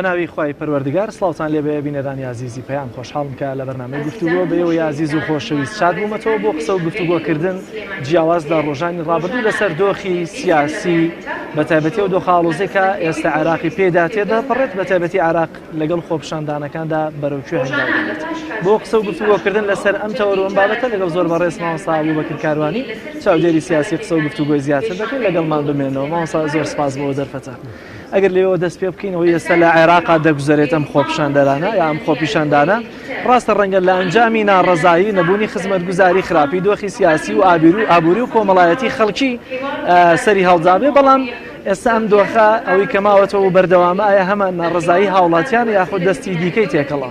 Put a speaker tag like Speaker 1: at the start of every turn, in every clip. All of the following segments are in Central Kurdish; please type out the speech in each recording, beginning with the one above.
Speaker 1: بەناوی خوای پەروەردگار سڵاوتان لێ بێ بینەرانی عزیزی پەیام خۆشحاڵم کە لە بەرنامەی گفتوگۆ بەیەوەی عزیز و خۆشەویست شاد بوومەتەوە بۆ قسە و گفتوگۆکردن جیاواز لە ڕۆژانی ڕابردوو لەسەر دۆخی سیاسی بە تایبەتی و دۆخاڵۆزی کە ئێستا عێراقی پێدا تێدەپەڕێت بە تایبەتی عێراق لەگەڵ خۆپیشاندانەکاندا بەرەوکوێ هەنگاوێت بۆ قسە و گفتوگۆکردن لەسەر ئەم تەوەرەوەم بابەتە لەگەڵ زۆر بەڕێز مامۆستا ئەبوبەکر کاروانی چاودێری سیاسی قسە و گفتوگۆی زیاتر دەکەین لەگەڵمان بمێنەوە مامۆستا زۆر سپاس بۆ دەرفەتە ئەگەر لێەوە دەست پێ بکەینەوە ئێستا لە عێراقا دەگوزارێت ئەم خۆپیشاندانە یا ئەم خۆپیشاندانە ڕاستە ڕەنگە لە ئەنجامی ناڕەزایی نەبوونی خزمەتگوزاری خراپی دۆخی سیاسی و ئابووری و کۆمەڵایەتی خەڵکی سەری هەڵدابێ بەڵام ئێستا ئەم دۆخە ئەوەی کە ماوەتەوە و بەردەوامە ئایا هەمە ناڕەزایی هاوڵاتیان یاخود دەستی دیکەی تێکەڵا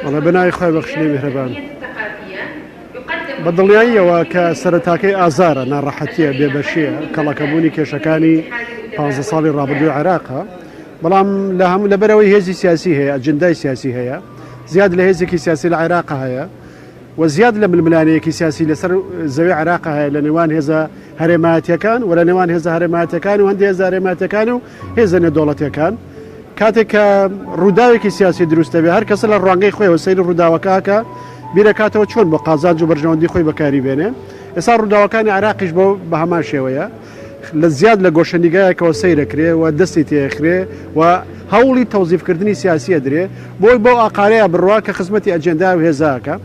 Speaker 2: وڵا بەناوی خۆی بەخشنەی میهرەبان بەدڵنیاییەوە کە سەرەتاکەی ئازارە ناڕەحەتیە بێبەشیە کەڵەکەبوونی کێشەکانی 15 ساڵی ڕابردووی عێراقە بەڵام لە هەموو لەبەرەوەی هێزی سیاسی هەیە ئەجندای سیاسی هەیە زیاد لە هێزێکی سیاسی لە عێراقە هەیە و زیاد لە ململانەیەکی سیاسی لەسەر زەوی عێراقە هەیە لە نێوان هێزە هەرێمایەتیەکان و لە نێوان هێزە هەرێمایەتەکان و هەندێک هێزە هەرێمایەتەکان و هێزە نێودەوڵەتیەکان کاتێک کە ڕووداوێکی سیاسی دروستە بێ هەر کەسە لە ڕوانگەی خۆیەوە سەیری ڕووداوەکەکە بیرەکاتەوە چۆن بۆ قازانج و بەرژەوەندی خۆی بەکاری بێنێ ئێستا ڕووداوەکانی عێراقیش بە هەمان شێوەیە لە زیاد لە گۆشەنیگایەکەوە سەیرەکرێ و دەستی تێخرێ و هەوڵی تەوزیفکردنی سیاسیە درێ بۆی بۆ ئاقارەیە بڕوا کە خزمەتی ئەجێندا و هێزاکە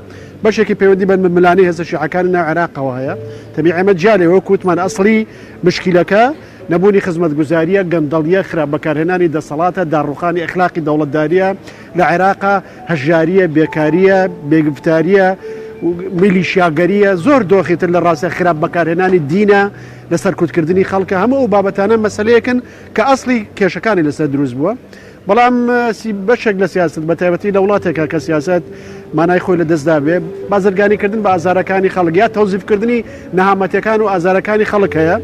Speaker 2: بەشێکی پەیوەندی بە ململانی هێزە شیعەکانی ناو عێراقەوە هەیە تەبیعی ئەمە جالێ وەکو وتمان ئەسڵی مشکیلەکە نەبوونی خزمەتگوزاریە گەندەڵیە خراپ بەکارهێنانی دەسەڵاتە داڕوخانی ئەخلاقی دەوڵەتداریە لە عێراقا هەژاریە بێکاریە بێگفتاریە میلیشیاگەریە زۆر دۆخیتر لە ڕاستە خراپ بەکارهێنانی دینە لەسەر کوتکردنی خەڵکە هەموو ئەو بابەتانە مەسەلەیەکن کە ئەسڵی کێشەکانی لەسەر دروست بووە بەڵام بەشێک لە سیاست بە تایبەتی لە وڵاتێکە کە سیاست مانای خۆی لە دەستدا بێ بازرگانیکردن بە ئازارەکانی خەڵک یا تەوزیفکردنی نەهامەتیەکان و ئازارەکانی خەڵک هەیە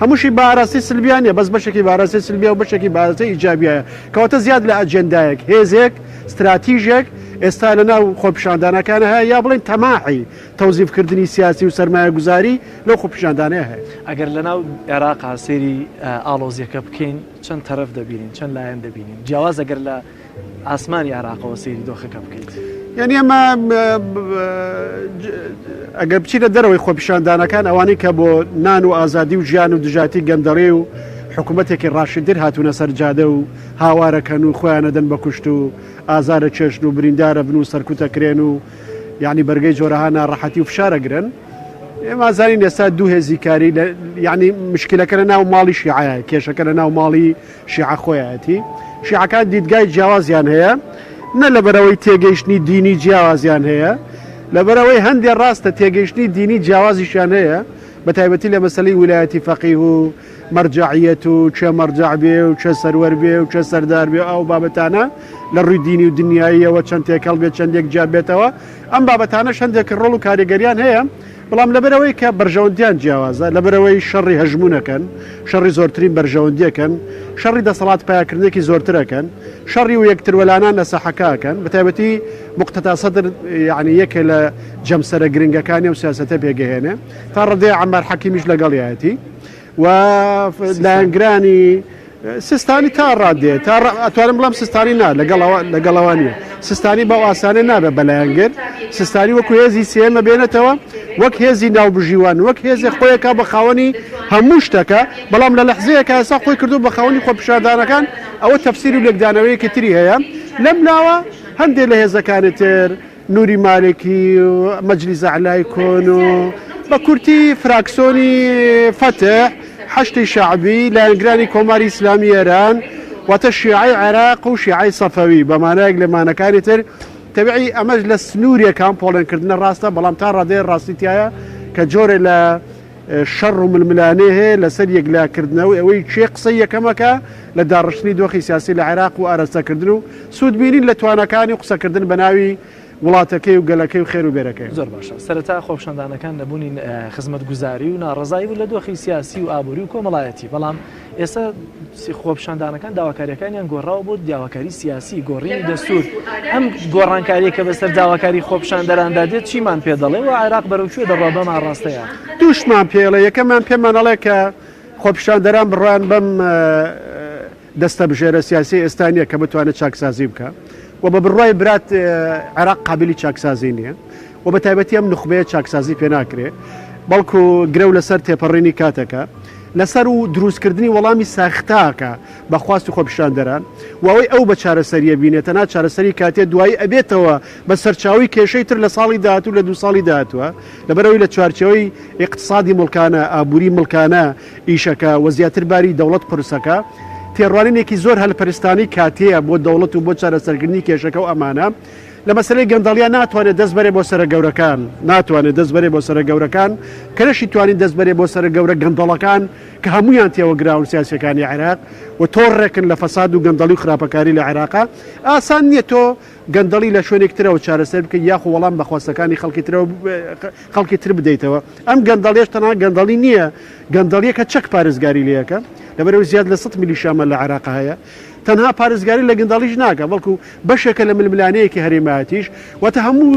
Speaker 2: هەمووشی باڕاستی سلبیانە بەس بەشێکی باڕاستی سلبیا و بەشێکی باڕاستی ئیجابیایە کەواتە زیاد لە ئەجێندایەک هێزێک استراتیژێک ئێستا لە ناو خۆپیشاندانەکانە هەیە یا بڵێن تەماحی تەوزیفکردنی سیاسی و سەرمایە گوزاری لەو خۆپیشاندانەیە هەیە
Speaker 1: ئەگەر لە ناو عێراقا سێری ئاڵۆزیەکە بکەین چەند تەرەف دەبینین چەند لایەن دەبینین جیاواز ئەگەر لە ئاسمانی عێراقەوە سێری دۆخەکە بکەیت
Speaker 2: یعنی ئەمە ئەگەر بچینە دەرەوەی خۆپیشاندانەکان ئەوانەی کە بۆ نان و ئازادی و ژیان و دژاتی گەندەڕێ و حکوومەتێکی ڕاشدر هاتوونە سەر جادە و هاوارەکەن و خۆیانە دەن بە کوشت و ئازارە چێشن و بریندارە بن و سەرکوتەکرێن و یعنی بەرگەی جۆرەها ناڕەحەتی و فشارەگرن ئێمە زانین ئێستا دوو هێزی کاری یعنی مشکلەکە لە ناو ماڵی شیعەیە کێشەکە لە ناو ماڵی شیعە خۆیەتی شیعەکان دیدگای جیاوازیان هەیە نە لەبەرەوەی تێگەیشتنی دینی جیاوازیان هەیە لەبەرەوەی هەندێک ڕاستە تێگەیشتنی دینی جیاوازیشان هەیە بە تایبەتی لە مەسەلەی ویلایەتی فەقیه و مەرجعیەت و چه مەرجع بێ و چه سەروەر بێ و چه سەردار بێ ئەو بابەتانە لە ڕووی دینی و دنیاییەوە چەند تێکەڵ بێت چەندێک جا بێتەوە ئەم بابەتانە شەندێک ڕۆڵ و کاریگەریان هەیە بەڵام لەبەرەوەی کە بەرژەوەندیان جیاوازە لەبەرەوەی شەڕی هەژمونەکەن شەڕی زۆرترین بەرژەوەندیەکەن شەڕی دەسەڵات پایەکردنێکی زۆرترەکەن شەڕی و یەکتروەلانان لە سەحەکەکەن بە تایبەتی موقتەدا سەدر یعنی یەکێ لە جەمسەرە گرنگەکانی و سیاسەتە پێگەهێنێ تا ڕدەیە عەمار حەکیمیش لەگەڵیەتی و لایەنگرانی سیستانی تا ڕادێ تا ئەتوانم بڵام سیستانی نا لەگەڵەوانیە سیستانی بەو ئاسانە نابێ بەلایەنگر سیستانی وەکو هێزی سێمە بێنێتەوە وەک هێزی ناوبژیوان وەک هێزی خۆیەکە بە خاوەنی هەموو شتەکە بەڵام لە لەحزەیەکە ئێستا خۆی کردو بە خاوەنی خۆپیشاندانەکان ئەوە تەفسیر و لێکدانەوەیەکی تری هەیە لەم ناوە هەندێک لە هێزەکانی تر نوری مالکی و مەجلیس ئەعلای کۆن و بە کورتی فراکسۆنی فتح حشتی شعبی لایەنگرانی کۆماری ئیسلامی ئێران واتە شیعەی عێراق و شیعەی سەفەوی بەمانایەک لەمانەکانی تر تەبیعی ئەمەش لە سنووریەکان پۆڵێنکردنە ڕاستە بەڵام تا ڕادەیە ڕاستیتیایە کە جۆرێ لە شەڕ و ململانێ هەیە لەسەر یەکلاکردنەوە ئەوەی چێ قسەی یەکەمەکە لە داڕشتنی دۆخی سیاسی لە عێراق و ئارەستەکردن و سوودبینین لە توانەکانی و قسەکردن بە ناوی وڵاتەکەی و گەلەکەی و خێر و بێرەکەی
Speaker 1: زۆر باشە سەرەتا خۆپیشاندانەکان نەبوونی خزمەتگوزاری و ناڕەزایی بوو لە دۆخی سیاسی و ئابووری و کۆمەڵایەتی بەڵام ئێستا خۆپیشاندانەکان داواکاریەکانیان گۆڕاوە بۆ داواکاری سیاسی گۆڕینی دەستور ئەم گۆڕانکاریە کە بەسەر داواکاری خۆپیشاندەراندا دێت چیمان پێ دەڵێ و عێراق بەرەوکوێ دەڕوا بەمان ڕاستەیە
Speaker 2: دووشمان پێڵێ یەکەمان پێمان ئەڵێ کە خۆپیشاندەران بڕوان بەم دەستە بژێرە سیاسی ئێستانیە کە بتوانێت چاکسازی بکە و بە بڕای برات عێراق قابلی چاکسازی نییە و بە تایبەتی ئەم نخبەیە چاکسازی پێ ناکرێ بەڵکو گرە و لەسەر تێپەڕێنی کاتەکە لەسەر و دروستکردنی وەڵامی ساختاکە بە خواست و خۆپیشاندەران و ئەوەی ئەو بە چارەسەریە بینێتە نا چارەسەری کاتێ دوایی ئەبێتەوە بە سەرچاوی کێشەی تر لە ساڵی داهاتوو لە 2 ساڵی داهاتووە لەبەرەوەی لە چوارچەوەی اقتصادی مڵکانە ئابووری مڵکانە ئیشەکە و زیاتر باری دەوڵەت قورسەکە تێڕوانینێکی زۆر هەلپەرستانی کاتەیە بۆ دەوڵەت و بۆ چارەسەرکردنی کێشەکە و ئەمانە لە مەسلەی گەندەڵیان ناتوانێت دەست بەرێ بۆ سەرە گەورەکان ناتوانێت دەست بەرێ بۆ سەرە گەورەکان کەرەشی توانین دەست بەرێ بۆ سەرە گەورە گەندەڵەکان کە هەمویان تێوەگراون سیاسەکانی عێراق و تۆڕێکن لە فەساد و گەندەڵی و خراپەکاری لە عێراقا ئاسان نییە تۆ گەندەڵی لە شوێنێکترەوە چارەسەر بکە یاخو وەڵام بە خواستەکانی خەڵکی تر بدەیتەوە ئەم گەندەڵیش تەنها گەندەڵی نییە گەندەڵیە کە چەک پارێزگاری لەکە لەبەرەوەی زیاد لە 100 میلی شامە لە عێراق هەیە تەنها پارێزگاری لە گەندەڵیش ناکە بەڵکو بەشێکە لە ململانەیەکی هەرێمایەتیش واتە هەموو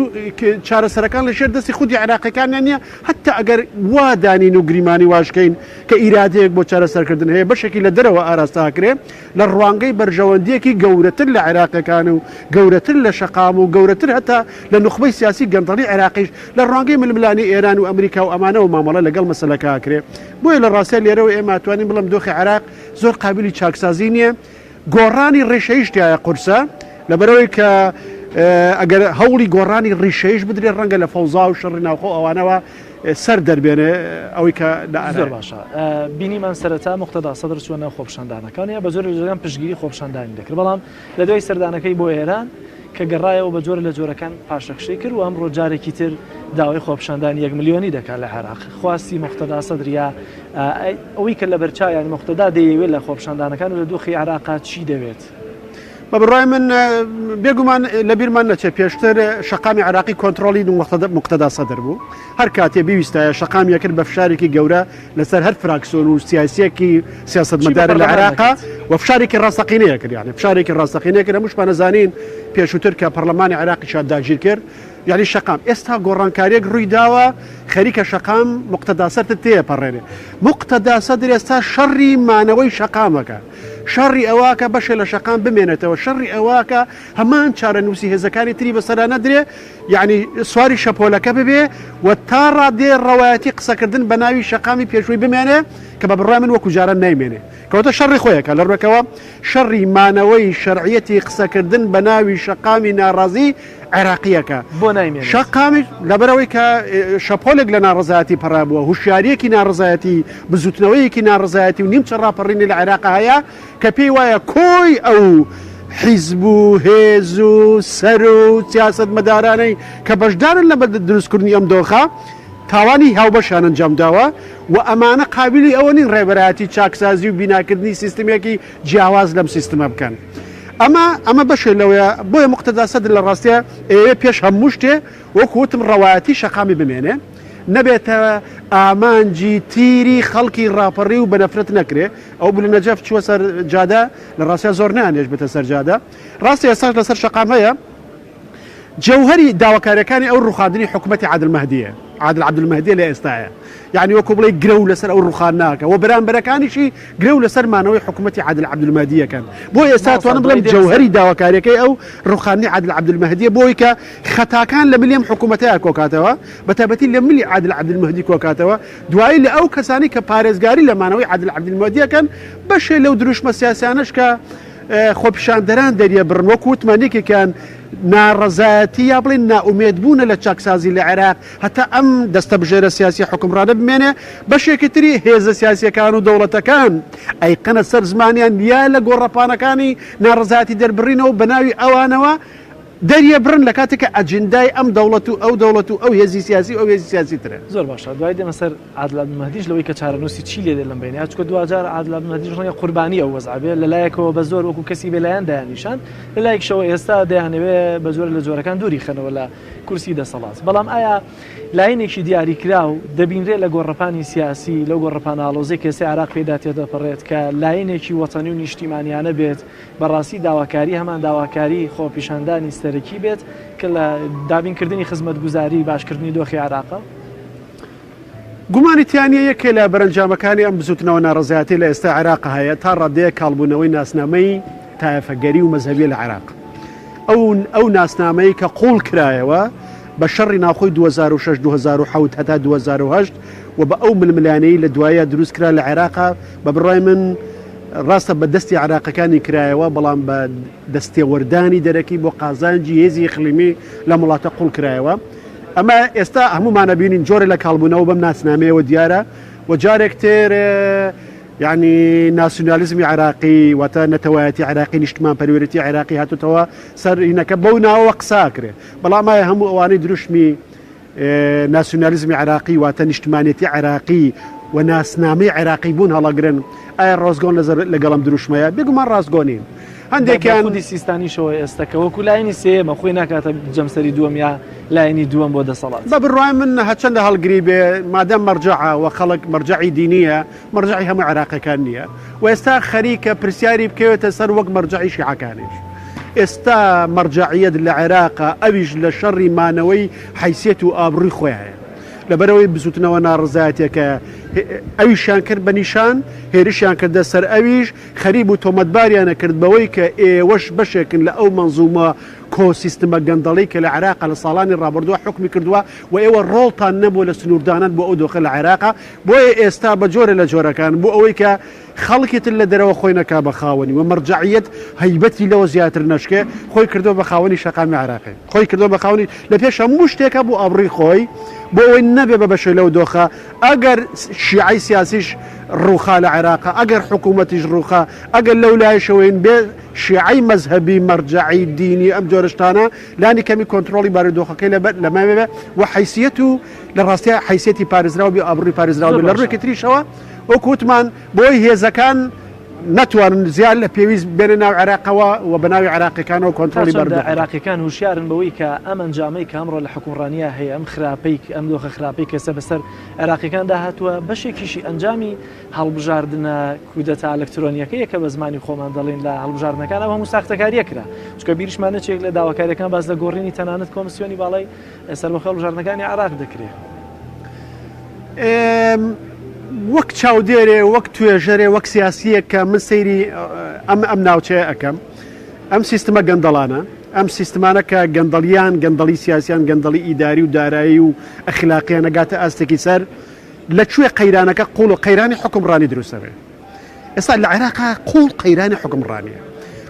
Speaker 2: چارەسەرەکان لە شێر دەستی خودی عێراقیەکانیان نییە حتا ئەگەر وا دانین و گریمانی واشکەین کە ئیرادەیەک بۆ چارەسەرکردن هەیە بەشێکی لە دەرەوە ئاراستاکرێ لە ڕوانگەی بەرژەوەندیەکی گەورەتر لە عێراقیەکان و گەورەتر لە شەقام و گەورەتر هەتا لە نخبەی سیاسی گەندەڵی عێراقیش لە ڕوانگەی ململانی ئێران و ئەمریکا و ئەمانەوە مامەڵە لەگەڵ مەسەلەکەکرێ بۆیە لە ڕاستە لێرەوە ئێمە توانین بڵم دۆخی عێراق زۆر قابلی چاکسازی نییە گۆڕانی ڕێشەیش تایە قورسە لەبەرەوەی کە ئەگەر هەوڵی گۆڕانی ڕیشەیش بدرێت ڕەنگە لە فەوزا و شەڕی ناوخۆ ئەوانەوە سەر دەربێنێ ئەوەی کە
Speaker 1: زۆر باشە بینیمان سەرەتا مقتەدا سەدر چوونە خۆپیشاندانەکان یا بە زۆر لە جۆرەکان پشتگیری خۆپیشاندانی دەکرد بەڵام لە دوای سەردانەکەی بۆ ئێران کە گەڕایەوە بە جۆرە لە جۆرەکان پاشەخشەی کرد و ئەمڕۆ جارێکی تر داوای خۆپیشاندانی 1 ملیۆنی دەکات لە عێراق خواستی مقتەدا سەدریا ئەوەی کە لە بەرچاویان مقتەدا دەیەوێت لە خۆپیشاندانەکان و لە دۆخی عێراقا چی دەوێت؟
Speaker 2: بە بڕای من بێگومان لە بیرمان نەچێت پێشتر شەقامی عراقی کۆنتترۆلی مقتەدا سەدر بوو هەر کاتێ بیویستایە شەقامیە کرد بە فشارێکی گەورە لەسەر هەر فراکسۆن و سیاسیەکی سیاستمەدارە لە عێراقا و فشارێکی ڕاستەقینەیە کرد یعنی فشارێکی ڕاستەقینەیە کرد هەمووشمان نەزانین پێشووتر کە پەرلەمانی عێراقی شاد داگیر کرد یعنی شەقام ئێستا گۆڕانکاریەک ڕووی داوە خەریکە شەقام مقتەدا سەدر تێپەڕێنێ مقتەدا سەدر ئێستا شەڕی مانەوەی شەقامەکە شەڕی ئەوواکە بەشێ لە شەقام بمێنێتەوە شەڕی ئەوواکە هەمان چارەنووسی هێزەکانی تری بەسەرا نەدرێ یعنی سواری شەپۆلەکە ببێ و تا ڕادێ ڕەوایەتی قسەکردن بە ناوی شەقامی پێشووی بمێنێ کە بە بڕای من وەکو جارە نایمێنێ کەواتە شەڕی خۆیەکە لە ڕێکەوە شەڕی مانەوەی شەرعیەتی قسەکردن بە ناوی شەقامی ناڕازی عێراقیەکە
Speaker 1: بۆ نایمێنێ
Speaker 2: شەقامی لەبەرەوەی کە شەپۆلێک لە ناڕزایەتی پەڕابووە هوشیارەکی ناڕزایەتی بزوتنەوەیەکی ناڕزایەتی و نیم چڕاپەڕینی لە عێراق هەیە کە پێی وایە کۆی ئەو حیزب و هێز و سەر و سیاست مەدارانەی کە بەشدارن لە دروستکردنی ئەم دۆخە تاوانی هاوبەشیان ئەنجام داوە و ئەمانە قابلی ئەوە نین ڕێبەرایەتی چاکسازی و بیناکردنی سیستمێکی جیاواز لەم سیستمە بکەن ئەمە بەشێ لەوەیە بۆیە مقتەدا سەدر لە ڕاستیە ئێوە پێش هەموو شتێ وەکوتم ڕەوایەتی شەقامی بمێنێ نەبێتە ئامانجی تیری خەڵکی ڕاپەڕی و بەنەفرەت نەکرێ ئەو بولە نەجەف چووە سەر جادە لە ڕاستە زۆر نانێش بێتە سەر جادە ڕاستی ئێستاش لەسەر شەقام هەیە جەوهەری داواکاریەکانی ئەو ڕوخاندنی حکوومەتی عادلمەهدیە عادل عەبدولمەهدی لە ئێستاە یعنی وەکو بڵێ گرە و لەسەر ئەو ڕوخان ناکە و بەرامبەرەکانیشی گرە و لەسەرمانەوەی حکوومەتی عادل عەبدولمەهدیەکەن بۆ ئێستا توانم بڵێم جەوهەری داواکاریەکەی ئەو ڕوخاندنی عادل عەبدولمەهدیە بۆی کە خەتاکان لە ملی ئەم حکوومەتەیە کۆکاتەوە بەتایبەتی لە ملی عادل عەبدولمەهدی کۆکاتەوە دوایی لە ئەو کەسانی کە پارێزگاری لە مانەوەی عادل عەبدولمەهدیەکەن بەشێ لەو دروشمە سیاسیانش کە خۆپیشاندەران دەریە بڕن وەکو وتمانێکێکیان ناڕەزایەتی یا بڵێن ناومێدبوونە لە چاکسازی لە عێراق هەتا ئەم دەستە بژێرە سیاسی حکومڕانە بمێنێ بەشێکی تری هێزە سیاسیەکان و دەوڵەتەکان ئەیقەنە سەر زمانیان یا لە گۆڕەپانەکانی ناڕەزایەتی دەربڕینەوە بە ناوی ئەوانەوە دەریە برن لە کاتێکە ئەجندای ئەم دەوڵەت و ئەو دەوڵەت و ئەو هێزی سیاسی ئەو هێزی سیاسی ترە
Speaker 1: زۆر باشە دوای دێمە سەر عادل عەبدولمەهدیش لەوەی کە چارەنووسی چی لێ لەم بینە چکە دوجار عادل عەبدولمەهدیش ڕەنگە قوربانی ئەو وەزعبێ لەلایەکەوە بە زۆر وەکو کەسی بێلایەن دایانیشان لەلایەکشەوە ئێستا دەیانەوێ بە زۆر لە جۆرەکان دووری خەنەوە لە کورسی دەسەڵات بەڵام ئایا لاینێکی دیاریکرا و دەبینرێت لە گۆڕەپانی سیاسی لەو گۆڕەپانە ئاڵۆزەی کەسی عێراق پێدا تێدەپەڕێت کە لاینێکی وەتەنی و نیشتیمانیانە بێت بەڕاستی داواکاری هەمان داواکاری خۆپیشاندانی سەرەکی بێت کە لە دابینکردنی خزمەتگوزاری باشکردنی دۆخی عێراقە
Speaker 2: گومانیتیانە یەکێ لە بەرەنجامەکانی ئەم بزوتنەوە ناڕزایەتی لە ئێستا عێراق هەیە تا ڕادەیە کاڵبوونەوەی ناسنامەی تایەفەگەری و مەزهەبیە لە عێراق ئەو ناسنامەی کە قوڵ کرایەوە بە شەڕی ناوخۆی 2006 2007 هەتا 2008 و بە ئەو ململانەی لە دوایە دروست کرا لە عێراقا بە بڕای من ڕاستە بە دەستی عراقەکانی کرایەوە بەڵام بە دەستێوەردانی دەرەکی بۆ قازانجی هێزی ئیقلیمی لە وڵاتە قوڵ کرایەوە ئەمە ئێستا هەمومانە بینین جۆرە لە کاڵبوونەوە بەم ناسنامەیەوە دیارە و جارێک تر یعنی ناسیۆنالیزمی عراقی واتە نەتەوایەتی عراقی نیشتمان پەروەرەتی عراقی هاتوتەوە سەر هینەکە بەو ناوەوە قساکرێ بەڵام ئایا هەموو ئەوانەی دروشمی ناسیۆنالیزمی عراقی واتە نیشتمانێتی عراقی و ناسنامەی عراقی بوون هەڵەگرن ئایا ڕازگۆن لەگەڵم دروشمەیە بێگومان ڕازگۆنین هەندێکیان
Speaker 1: خودی سیستانیشەوە ئێستاکە وەکو لاینی سێمە خۆی ناکاتە جەمسەری دووەم یا لاینی دووەم بۆ دەسەڵات
Speaker 2: بە بڕای من هەچەندە هەڵگری بێ مادەم مەرجەعە و خەڵک مەرجەعی دینیە مەرجەعی هەموو عراقەکان نییە و ئێستا خەریکە پرسیاری بکەوێتە سەر وەک مەرجەعی شیعەکانیش ئێستا مەرجەعیەت لە عێراقا ئەویش لە شەڕی مانەوەی حیسیەت و ئابڕووی خۆیایە لەبەرەوەی بزوتنەوە ناڕزایەتێکە ئەویشیان کرد بە نیشان هێرشیان کردە سەر ئەویش خەریب و تۆمەتباریانە کرد بەوەی کە ئێوەش بەشێکن لە ئەو مەنزومە کۆسیستمە گەندەڵی کە لە عێراقا لە ساڵانی ڕابردووە حکمی کردووە و ئێوە ڕۆڵتان نەبوو لە سنووردانان بۆ ئەو دۆخە لە عێراقا بۆیە ئێستا بە جۆرە لە جۆرەکان بۆ ئەوەی کە خەڵکیتر لە دەرەوە خۆی نەکا بە خاوەنی و مەرجەعیەت هەیبەتی لەوە زیاتر نەشکێ خۆی کردو بە خاوەنی شەقامی عێراقی خۆی کردو بە خاوەنی لە پێش هەموو شتێکە بۆ ئابڕووی خۆی بۆ ئەوەی نەبێ بە بەشە لەو دۆخە ئەگەر شیعی سیاسیش ڕووخا لە عێراقا ئەگەر حکوومەتیش ڕووخا ئەگەر لەو لایشەوەین بێ شیعی مەزهبی مەرجەعی دینی ئەم جۆرەشتانە لانی کەمی کۆنتترۆلی بارودۆخەکەی لەمەوێ و حیسیەت و لە ڕاستیە حیسەتی پارێزراوە بێ ئابڕووی پارێزراوە لە ڕووی تریشەوە وەکوتمان بۆی هێزەکان ناتوانن زیاد لە پێویست بێنە ناو عێراقەوە و بە ناوی عراقیەکانەوە کۆنتترۆلی بەردە
Speaker 1: عێراقیەکان هوشیارن بەوەی کە ئەم ئەنجامەی کە ئەمڕۆ لە حکومڕانیە هەیە ئەم خراپەی ئەم دۆخە خراپەی کەسە بەسەر عێراقیەکان داهاتووە بەشێکیشی ئەنجامی هەڵبژاردنە کودەتا ئەلکترۆنیەکەیە کە بە زمانی خۆمان دەڵێن لە هەڵبژاردنەکان ئەو هەموو ساختەکاریە کرا چکە بیرشمانە چێک لە داواکاریەکان باز لە گۆڕینی تەنانەت کۆمسیۆنی باڵای سەربەخۆ هەڵبژاردنەکانی عێراق دەکرێت
Speaker 2: وەک چاودێرێ وەک توێژەرێ وەک سیاسیە کە من سەیری ئەم ناوچەیە ئەەکەم ئەم سیستمە گەندەڵانە ئەم سیستمانە کە گەندەڵیان گەندەڵی سیاسیان گەندەڵی ئیداری و دارایی و ئەخلاقیان نەگاتە ئاستێکی سەر لەکوێ قەیرانەکە قوڵ و قەیرانی حکومڕانی دروستەبێ ئێستا لە عێراقا قوڵ قەیرانی حکومڕانیە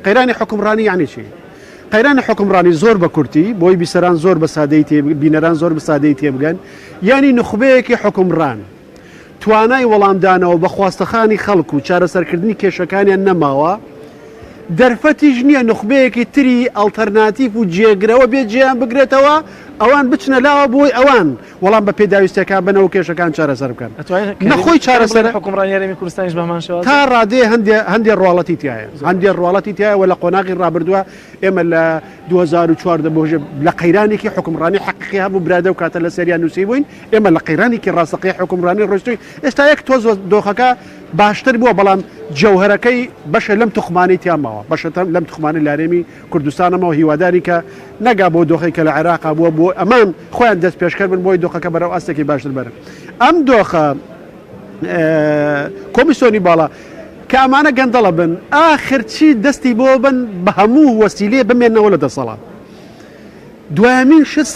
Speaker 2: قەیرانی حکومڕانی یعنی چی قەیرانی حکومڕانی زۆر بە کورتی بۆی بیسەران زۆر بە سادەی بینەران زۆر بە سادەی تێبگەن یعنی نخبەیەکی حکومڕان توانای وەڵامدانەوە بە خواستەخانی خەڵک و چارەسەرکردنی کێشەکانیان نەماوە دەرفەتیش نییە نخبەیەکی تری ئەڵتەرناتیف و جێگرەوە بێ جیان بگرێتەوە ئەوان بچنە لاوە بۆی ئەوان وەڵام بە پێداویستەکان بنەوە کێشەکان چارەسەر بکەن نەخۆی چارەسەر
Speaker 1: حکومڕانی هەرێمی کوردستانیش بەمانشەوە
Speaker 2: تا ڕادێ هەندێ ڕواڵەتی تایە هەندێ ڕواڵەتی تایە و لە قۆناغی ڕابردووە ئێمە لە 2014 بۆژە لە قەیرانێکی حکومڕانی حەقیقی هەبوو برادە و کاتە لە سەریان نووسی بووین ئێمە لە قەیرانێکی ڕاستەقی حکومڕانی ڕۆشتوی ئێستا یەک تۆز دۆخەکە باشتر بووە بەڵام جەوهرەکەی بەشە لەم توخمانی تیاماوە بەشە لەم توخمانی لارێمی کوردستانەمەوە هیواداری کە نەگا بۆ دۆخی کە لە عێراقا بووە بۆ ئەمان خۆیان دەست پێشکەر بن بۆی دۆخەکە بەرەو ئاستێکی باشتر بەرن ئەم دۆخە کۆمیسیۆنی باڵا کە ئەمانە گەندەڵە بن ئاخر چی دەستی بۆ بن بە هەموو وەسیلێ بمێنەوە لە دەسەڵات دوایمین شت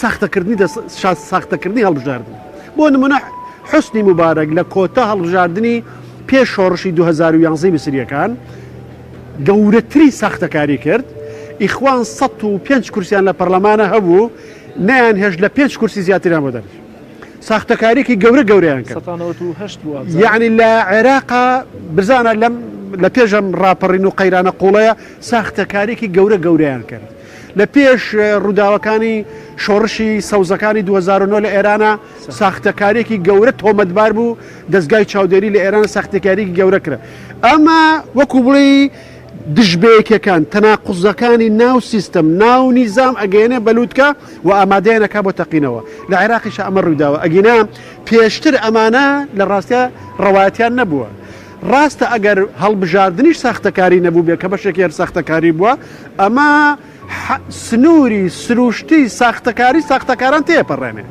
Speaker 2: ساختەکردنی هەڵبژاردن بۆ نمونە حوسنی مبارەک لە کۆتا هەڵبژاردننی پێش شۆڕشی 2011 مسریەکان گەورەتری ساختەکاری کرد ئیخوان 105 کورسیان لە پەرلەمانە هەبوو نیان هێش لە 5 کورسی زیاتریان بۆ دەرش ساختەکارێکی گەورەیان کرد یعنی لە عێراقا بزانە لە پێشەم ڕاپەڕین و قەیرانە قوڵەیە ساختەکارێکی گەورەیان کرد لە پێش ڕووداوەکانی شۆڕشی سەوزەکانی 2009 لە ئێرانە ساختەکارێکی گەورە تۆمەتبار بوو دەستگای چاودێری لە ئێرانە ساختەکارێکی گەورە کرد ئەمە وەکو بڵی دژبەیەکەکان تەناقوزەکانی ناو سیستم ناو نیزام ئەگەێنێ بەلووتکە و ئامادەیەنەکە بۆ تەقینەوە لە عێراقیش ئەمە ڕووداوە ئەگینا پێشتر ئەمانە لە ڕاستە ڕەوایەتیان نەبووە ڕاستە ئەگەر هەڵبژاردنیش ساختەکاری نەبوو بێ کە بەشێکی هەر ساختەکاری بووە ئەمە سنووری سروشتی ساختەکاری ساختەکاران تێپەڕێنێ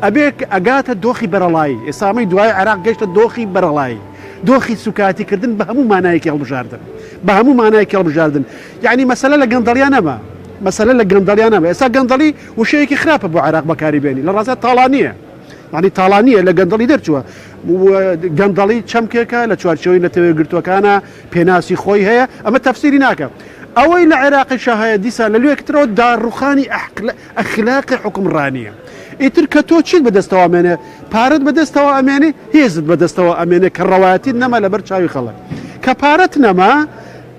Speaker 2: ئەبێ ئەگاتە دۆخی بەرەڵایی ئێسامەی دوای عێراق گەشتە دۆخی بەرەڵایی دۆخی سوکاتیکردن بە هەموو مانایەکی هەڵبژاردن بە هەموو مانایەکی هەڵبژاردن یعنی مەسەلە لە گەندەڵیان نەما مەسەلە لە گەندەڵیان نەما ئێستا گەندەڵی وشەیەکی خراپە بۆ عێراق بەکاری بێنی لە ڕاستە تاڵانیە ینی تاڵانیە لە گەندەڵی دەرچووە گەندەڵی چەمکێکە لە چوارچەوەی نەتەوەی گرتوەکانە پێناسی خۆی هەیە ئەمە تەفسیری ناکە ئەوەی لە عێراقیشە هەیە دیسان لە لوێکترەوە داڕوخانی ئەخلاقی حکومڕانیە ئیتر کە تۆ چیت بەدەستەوە ئەمێنێ پارەت بەدەستەوە ئەمێنێ هێزت بەدەستەوە ئەمێنێ کە ڕەوایەتی نەما لەبەر چاوی خەڵک کە پارەت نەما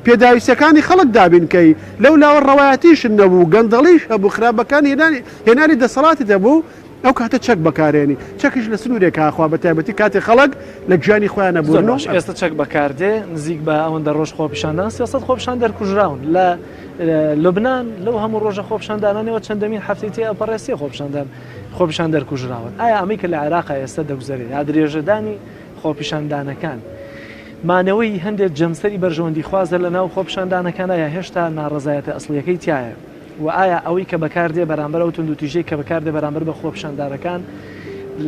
Speaker 2: پێداویستەکانی خەڵک دابینکەی لەو لاوە ڕەوایەتیشن نەبوو گەندەڵیش هەبوو خراپەکان هێنانی دەسەڵاتی دەبوو ئەو کاتە چەک بەکارێنی چەکیش لە سنوورێکە ئاخوا بە تایبەتی کاتی خەڵک لە گیانی خۆیان نەبوون
Speaker 1: ئێستا چەک بەکاردێ نزیک بە ئەوەندە ڕۆژ خۆپیشاندان 300 خۆپیشان دەرکوژراون لە لوبنان لەو هەموو ڕۆژە خۆپیشاندانانەوە چەندەمین هەفتەی تێ ئەپەڕێسی خۆپیشان دەرکوژراون ئایا ئەمەی کە لە عێراقا ئێستا دەگوزارێت یا درێژەدانی خۆپیشاندانەکان مانەوەی هەندێک جەمسەری بەرژەوەندی خوازە لە ناو خۆپیشاندانەکانە یا هێشتا ناڕەزایەتە ئەسڵیەکەی تایە و ئایا ئەوەی کە بەکاردێ بەرامبەر ئەو توندوتیژەی کە بەکاردێ بەرامبەر بە خۆپیشاندارەکان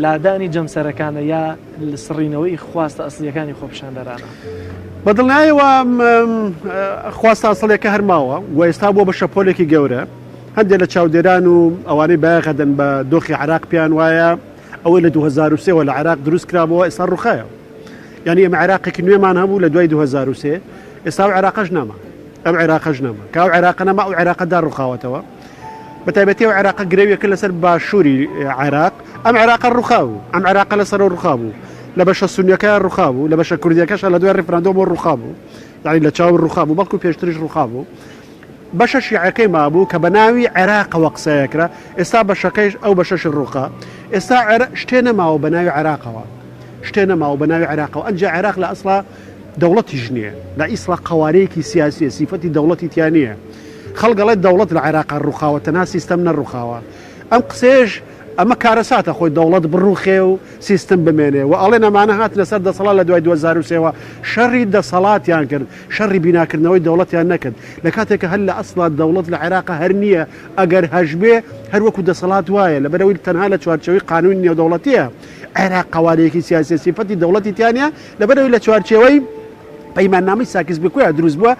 Speaker 1: لادانی جەمسەرەکانە یا سڕینەوەی خواستە ئەسڵیەکانی خۆپیشاندارانە
Speaker 2: بەدڵنایەوە خواستە ئەسڵیەکە هەرماوە و ئێستا بۆ بە شەپۆلێکی گەورە هەندێک لە چاودێران و ئەوانەی بایەخەدەن بە دۆخی عێراق پیان وایە ئەوەی لە 2023 لە عێراق دروست کرابەوە ئێستا ڕوخایە یعنی ئەمە عێراقێکی نوێمان هەبوو لە دوای 2023 ئێستا و عێراقەش نەما ئەم عێراقەش نەما کاو عێراق نەما ئەو عێراقەدا ڕوخاوەتەوە بەتایبەتی ئەو عێراقە گرێویەکە لەسەر باشووری عێراق ئەم عێراقە ڕوخاو ئەم عێراقە لەسەر ڕوخابوو لە بەشە سونیەکە ڕوخابوو لە بەشە کوردیەکەش لە دوای ڕێفراندۆمەوە ڕوخابوو یعنی لە چاو ڕوخابوو بەڵکو پێشتریش ڕوخابوو بەشە شیعەکەی مابوو کە بە ناوی عێراقەوە قسەیەکرا ئێستا بەشەکەیش ئەو بەشەش ڕوخا ئێستا شتێ نەماوە بە ناوی عێراقەوە شتێ نەماوە بە ناوی عێراقەوە ئەنجا عێراق لە ئەسڵا دەوڵەتیش نییە لە ئیسڵا قوارەیەکی سیاسیە سیفەتی دەوڵەتی تیانە خەڵگەڵێت دەوڵەت لە عێراق ڕوخاوە تەنها سیستەم نەڕوخاوە ئەم قسێش ئەمە کارەساتە خۆی دەوڵەت بڕوخێ و سیستم بمێنێ و ئەڵێ نەمانە هات لەسەر دەسەڵات لە دوای 2023 شەڕی دەسەڵاتیان کرد شەڕی بیناکردنەوەی دەوڵەتیان نەکرد لە کاتێکە هەر لە ئەسڵات دەوڵەت لە عێراقە هەر نییە ئەگەر هەژبێ هەروەکو دەسەڵات وایە لەبەرەوەی تەنها لە چوارچەوەی قانون نێودەوڵەتیە عێراق قوارەیەکی سیاسی سیفەتی دەوڵەتی تیانە لەبەرەوەی لە چوارچەوەی پەیماننامەی ساکس بکوێ دروست بووە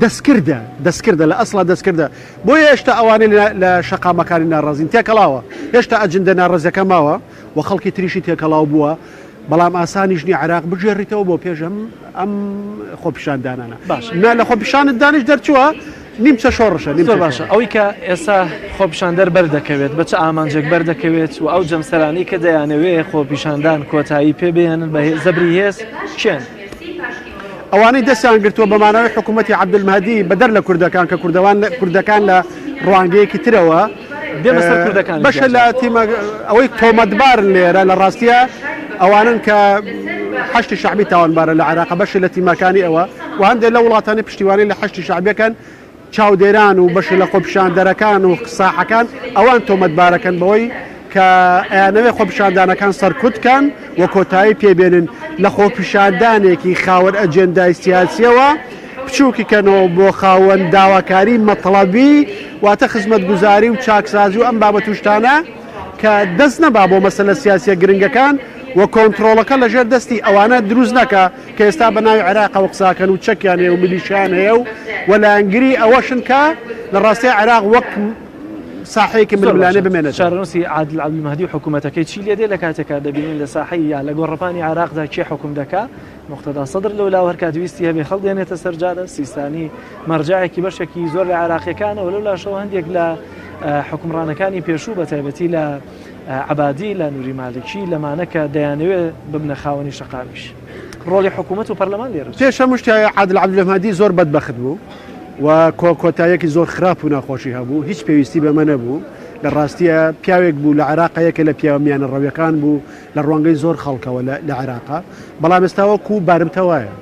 Speaker 2: دەستکردە لە ئەسڵا دەستکردە بۆیە هێشتا ئەوانەی لە شەقامەکانی ناڕازین تێکەڵاوە هێشتا ئەجندە ناڕزەکە ماوە و خەڵکی تریشی تێکەڵاو بووە بەڵام ئاسانی ژنی عێراق بژێڕیتەوە بۆ پێشم ئەم خۆپیشاندانانە باش لە خۆپیشانت دانیش دەرچووە نیمچە شۆڕشە
Speaker 1: باشە ئەوەی کە ئێستا خۆپیشاندەر بەردەکەوێت بە چ ئامانجێک بەردەکەوێت و ئەو جەمسەرانی کە دەیانەوێ خۆپیشاندان کۆتایی پێبێنن بە زەبری هێز چێن
Speaker 2: ئەوانەی دەستیان گرتووە بەمانەوەی حکوومەتی عەبدولمەهدی بەدەر لە کوردەکان کە کوردەکان لە ڕوانگەیەکی ترەوە بەشە لە تیمە ئەوەی تۆمەتبارن لێرە لە ڕاستیە ئەوانن کە حەشتی شعبی تاوانبارە لە عێراق بەشی لە تیمەکانی ئەوە و هەندێک لە وڵاتانی پشتیوانی لە حەشتی شعبیەکەن چاودێران و بەشی لە خۆپیشاندەرەکان و ساحەکان ئەوان تۆمەتبارەکەن بەوەی کە ئەیانەوێ خۆپیشاندانەکان سەرکوتکان و کۆتایی پێبێنن لە خۆپیشاندانێکی خاوەن ئەجێندای سیاسیەوە بچووکیکەنەوە بۆ خاوەن داواکاری مەطلەبی واتە خزمەتگوزاری و چاکسازی و ئەم بابەتوشتانە کە دەست نەبا بۆ مەسەلە سیاسیە گرنگەکان و کۆنتترۆلەکە لەژێر دەستی ئەوانە دروست نەکە کە ئێستا بە ناوی عێراقەوە قساکەن و چەکیان هەیە و میلیشیان هەیە و وەلایەنگری ئەوەشن کە لە ڕاستی عێراق وەک ساحەیەکی ململانێ بمێنێت
Speaker 1: شارنووسی عادل عەبدولمەهدی و حکوومەتەکەی چی لێ دێ لە کاتێکا دەبینین لە ساحەی یا لە گۆڕەپانی عێراقدا کێ حکوم دەکا مقتەدا سەدر لەو لاوە هەر کاتویستی هەبێ خەڵک دێنێتە سەرجادە سیستانی مەرجایەکی بەشێکی زۆر لە عێراقیەکانە و لەو لاشەوە هەندێک لە حکومڕانەکانی پێشوو بە تایبەتی لە عەبادی لە نووری مالکی لەمانە کە دەیانەوێت ببنە خاوەنی شەقامیش ڕۆڵی حکوومەت و پەرلەمان لێرە
Speaker 2: پێش هەموو شتێک عادل عەبدولمەهدی زۆر بەدبەخت بوو و کۆتایەکی زۆر خراپ و ناخۆشی هەبوو هیچ پێویستی بەمە نەبوو لە ڕاستیە پیاوێک بوو لە عێراقەیەکە لە پیاوە میانە ڕەویەکان بوو لە ڕوانگەی زۆر خەڵکەوە لە عێراقا بەڵام ئێستاوەکو بارمتەوایە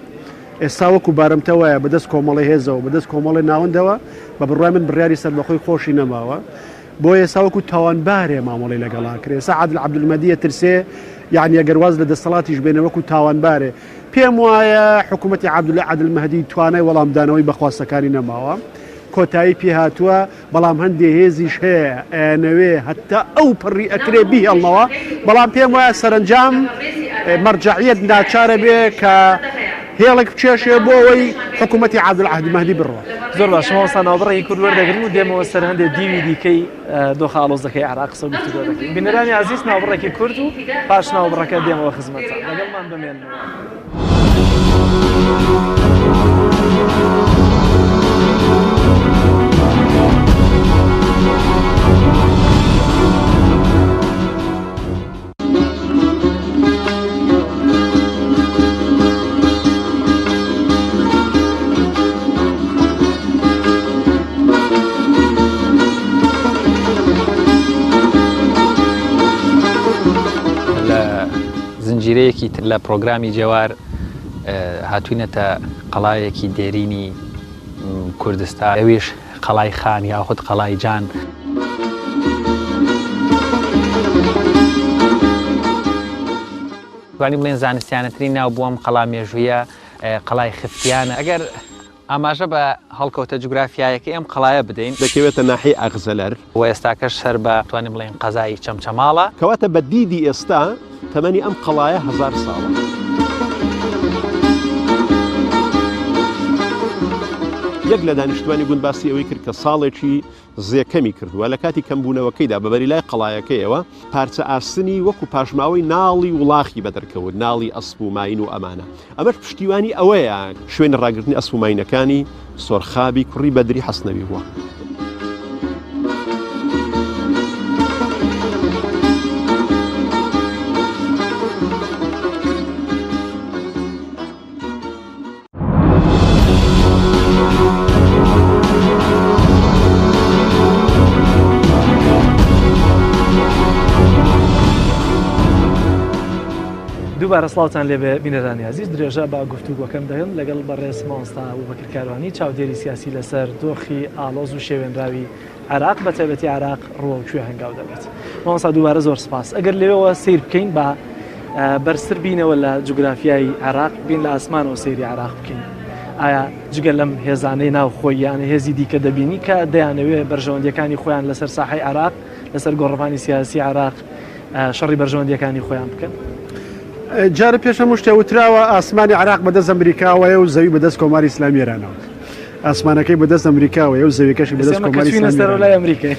Speaker 2: ئێستاوەکو بارمتەوایە بەدەست کۆمەڵی هێزەوە بەدەست کۆمەڵی ناوەندەوە بە بڕای من بڕیاری سەربەخۆی خۆشی نەماوە بۆ ئێستاوەکو تاوانبارێ مامەڵی لەگەڵا کرێ ئێستا عادل عەبدولمەهدیە ترسێ یعنی ئەگەر واز لە دەسەڵاتیش بێنەوەکو تاوانبارێ پێم وایە حکوومەتی عەبدولمەهدی توانای وەڵامدانەوەی بەخواستەکانی نەماوە کۆتایی پێ هاتووە بەڵام هەندێک هێزیش هەیە ئەیانەوێ هەتا ئەو پڕی ئەکرێ بیهێڵنەوە بەڵام پێم وایە سەرنجام مەرجەعیەت ناچارە بێ کە هێڵێک بچێشێ بۆ ئەوەی حکوومەتی عەبدولعەزیز مەهدی بڕوە.
Speaker 1: زۆر باش ماوەستا ناوبڕێکی کورد وەردەگرن و دێمەوە سەر هەندێک دیوی دیکەی دۆخە ئاڵۆزەکەی عێراق قسە و گفتوگۆ دەکەین. بینەرانی عەزیز ناوبڕێکی کورد و پاش ناوبڕەکە دێمەوە خزمەتتان لەگەڵمان بمێننەوە.
Speaker 3: زنجیرەیەکی لە پرۆگرامی جێوار هاتوینەتە قەڵایەکی دێرینی کوردستان ئەویش قەڵای خان یاخود قەڵای جان. توانی بڵێن زانستیانەترین ناو بووەم قەڵا مێژوویە قەڵای خفتیانە. ئەگەر ئاماژە بە هەڵکەوتە جوگرافیایەکە ئەم قەڵایە بدەین
Speaker 4: دەکەوێتە ناحی ئەغزەلەر
Speaker 3: و ئێستاکەش سەر بە توانین بڵێن قەزای چەمچەماڵە
Speaker 4: کەواتە بە دیدی ئێستا تەمەنی ئەم قەڵایە 1000 ساڵە. یەک لە دانیشتوانی بوون باسی ئەوەی کرد کە ساڵێکی زێکەمی کردووە لە کاتی کەمبوونەوەکەیدا بەبەری لای قەڵایەکەیەوە پارچە ئاسنی وەکو پاشماوەی ناڵی وڵاخی بەدەرکەوت ناڵی ئەسپ و ماین و ئەمانە ئەمەش پشتیوانی ئەوەیە شوێن ڕاگررتنی ئەسپ و ماینەکانی سۆرخابی کوڕی بەدری حەسنەوی بووە.
Speaker 1: دووبارە سڵاوتان لێبێ بینەرانی عەزیز درێژە بە گفتوگۆکەم دەگەن لەگەڵ بەڕێز مامۆستا ئەبوبەکر کاروانی چاودێری سیاسی لەسەر دۆخی ئاڵۆز و شێوێنراوی عێراق بە تایبەتی عێراق ڕۆوەکوێ هەنگاو دەبێت. مامۆستا دووبارە زۆر سپاس. ئەگەر لێوەوە سیر بکەین بە بەرزتر بینەوە لە جوگرافیای عێراق بین لە ئاسمانەوە سەیری عێراق بکەین. ئایا جگە لەم هێزانەی ناوخۆی یانە هێزی دیکە دەبینی کە دەیانەوێت بەرژەوەندیەکانی خۆیان لەسەر ساحەی عێراق لەسەر گۆڕەپانی سیاسی عێراق شەڕی بەرژەوەندیەکانی خۆیان بکەن؟
Speaker 2: جارە پێشەم شتێ وتراوە ئاسمانی عێراق بەدەست ئەمریکاوەیە و زەوی بەدەست کۆماری ئیسلامی ئێرانەوە. ئاسمانەکەی بەدەست ئەمریکاوەیە و زەویەکەشی بەدەست کۆماری ئیسلامی
Speaker 1: لای ئەمریکای.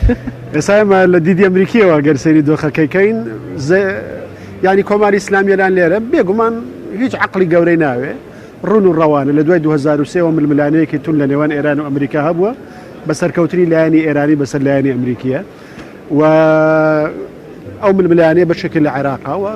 Speaker 2: ئێستا ئێمە لە دیدی ئەمریکیەوە گەر سەیری دۆخەکەیکەین ینی کۆماری ئیسلامی ئێران لێرە بێگومان هیچ عەقڵی گەورەی ناوێ ڕون و ڕەوانە لە دوای 2023 ململانەیەکی تون لە نێوان ئێران و ئەمریکا هەبووە بە سەرکەوتنی لایەنی ئێرانی بەسەر لایەنی ئەمریکیە و ئەو ململانەیە بەشێکی لە عێراقەوە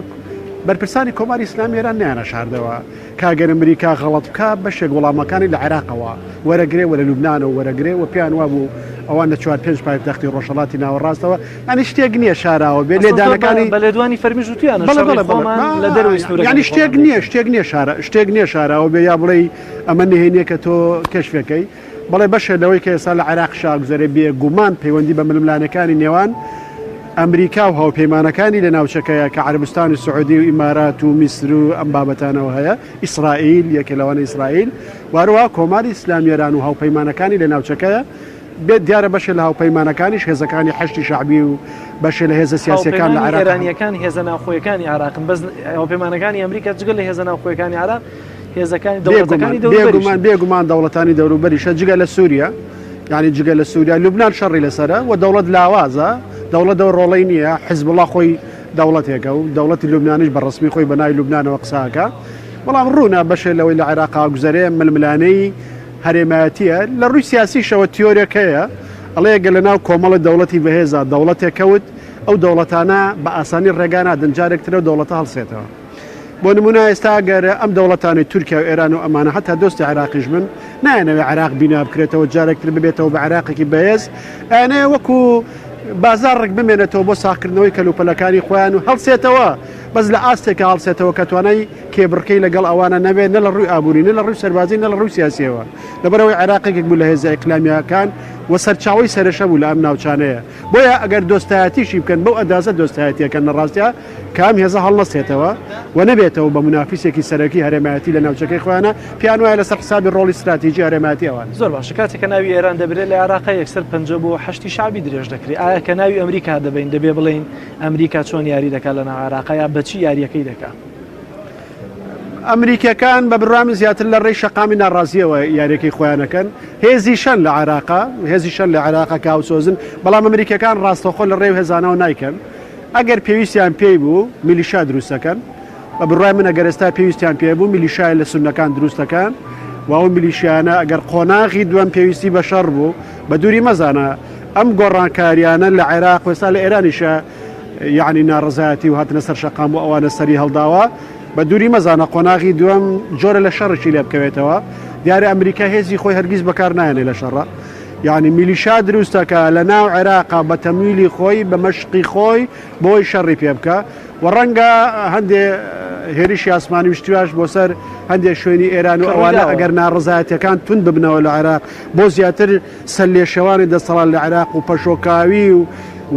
Speaker 2: بەرپرسانی کۆماری ئیسلامی ئێران نیانە شاردەوە کاگەر ئەمریکا غەڵەت بکە بەشێک وەڵامەکانی لە عێراقەوە وەرەگرێ وە لە لوبنانەوە وەرەگرێ و پێیان وابوو ئەوان لە 4-5 پایتەختی ڕۆژهەڵاتی ناوەڕاستەوە ئەنی شتێک نییە شاراوە بێ لێدانەکانی
Speaker 1: بە لێدوانی فەرمیژ وتیانە لە دەروی سنوورەکە
Speaker 2: ینی شتێک نییە شاراوە بێ یا بڵێ ئەمە نهێنیە کە تۆ کەشفەکەی بەڵێ بەشێ لەوەی کە ئێستا لە عێراق شاگوزەرێ بێ گومان پەیوەندی بە ململانەکانی نێوان ئەمریکا و هاوپەیمانەکانی لە ناوچەکەیە کە عەربستانی سعودی و ئیمارات و میسر و ئەم بابەتانەوە هەیە ئیسرائیل یەکێ لەوانە ئیسرائیل واروها کۆماری ئیسلامی ئێران و هاوپەیمانەکانی لە ناوچەکەیە بێت دیارە بەشێ لە هاوپەیمانەکانیش هێزەکانی حەشتی شعبی و بەشێ لە هێزە سیاسیەکان لە عێراق
Speaker 1: ئێرانیەکان هێزە ناوخۆیەکانی عێراقن بەس هاوپەیمانەکانی ئەمریکا جگە لە هێزە ناوخۆیەکانی عێراق هێزەکانی دەوڵەتەکانی دەوروبەریش
Speaker 2: بێگومان دەوڵەتانی دەوروبەریشە جگە لە سووریا یعنی جگە لە سووریا لوبنان شەڕی لەسەرە و دەوڵەت لاوازە دەوڵەت دەو ڕۆڵەی نییە حزب الله خۆی دەوڵەتێکە و دەوڵەتی لوبنانیش بە ڕسمی خۆی بەناوی لوبنانەوە قساکە بەڵام ڕوونا بەشێ لەوەی لە عێراقا گوزەرێ ململانەی هەرێمایەتیە لە ڕووی سیاسیشەوە تیۆرەکەیە ئەڵەیە گە لە ناو کۆمەڵە دەوڵەتی بەهێزە دەوڵەتێکەوت ئەو دەوڵەتانە بە ئاسانی ڕێگانە دەنجارێکترە دەوڵەتە هەڵسێتەوە بۆ نمونە ئێستا گەرە ئەم دەوڵەتانی تورکیا و ئێران و ئەمانە هەتا دۆستی عێراقیش من نایەنەوێ عێراق بینا بکرێتەوە جارێکتر ببێتەوە بە عێراقێکی بەهێز ئەنێ وەکو بازارڕێک بمێنێتەوە بۆ ساکردنەوەی کەلوپەلەکانی خۆیان و هەڵسێتەوە بەس لە ئاستێکە هەڵسێتەوە کە توانای کێبڕکەی لەگەڵ ئەوانە نەبێت نە لە ڕووی ئابووری نە لە ڕووی سەربازی نە لە ڕووی سیاسیەوە لەبەرەوەی عێراقێک بوو لە هێزە ئیقلامیەکان و سەرچاوی سەرشە بوو لە ئەم ناوچانەیە بۆیە ئەگەر دۆستایەتیشی بکەن بەو ئەندازە دۆستایەتیەکەن نەڕاستە کام هێزە هەڵنەسێتەوە و نەبێتەوە بە منافیسێکی سەرەکی هەرێمایەتی لە ناوچەکەی خۆیانە پیان وایە لەسەر حسابی ڕۆڵی استراتیژی هەرێمایەتی ئەوان
Speaker 1: زۆر باشە کاتێککە ناوی ئێران دەبرێت لە عراقا یەکسەر 50 بۆ 8 شعبی درێژ دەکرێت ئایا کە ناوی ئەمریکا دەبین دەبێ بڵین ئەمریکا چۆن یاری دەکات لە ناو عراقا یا بەچی یاریەکەی دەکات
Speaker 2: ئەمریکەکان بە بڕامی زیاتر لە ڕێی شەقامی ناڕازیەوە یاریەکەی خۆیانەکەن هێزی شەن لە عراقا هێزی شەن لە عراقا کاوسۆزن بەڵام ئەمریکەکان ڕاستەخۆ لە ڕێو هێزانەوە نایکەن ئەگەر پێویستیان پێی بوو میلیشا دروستەکەن بە بڕای من ئەگەر ئێستا پێویستیان پێ بوو میلیشای لە سونەکان دروستەکان و ئەو میلیشیانە ئەگەر قۆناغی دووەم پێویستی بە شەڕ بوو بە دووری مەزانە ئەم گۆڕانکاریانە لە عێراق وێستا لە ئێرانیشە یعنی ناڕزایەتی و هاتنە سەر شەقام و ئەوانە سەری هەڵداوە بە دووری مەزانە قۆناغی دووەم جۆرە لە شەڕشی لێ بکەوێتەوە دیارە ئەمریکا هێزی خۆی هەرگیز بەکار نایەنێ لە شەڕە یعنی میلیشا دروستەکە لە ناو عێراقا بە تەمویلی خۆی بە مەشقی خۆی بۆی شەڕی پێ بکە و ڕەنگە هەندێ هێریشی ئاسمانی وشتیواش بۆ سەر هەندێک شوێنی ئێران و ئەوانە ئەگەر ناڕزایەتەکان تون ببنەوە لە عێراق بۆ زیاتر سەرلێشەوانی دەسەڵات لە عێراق و پەشۆکاوی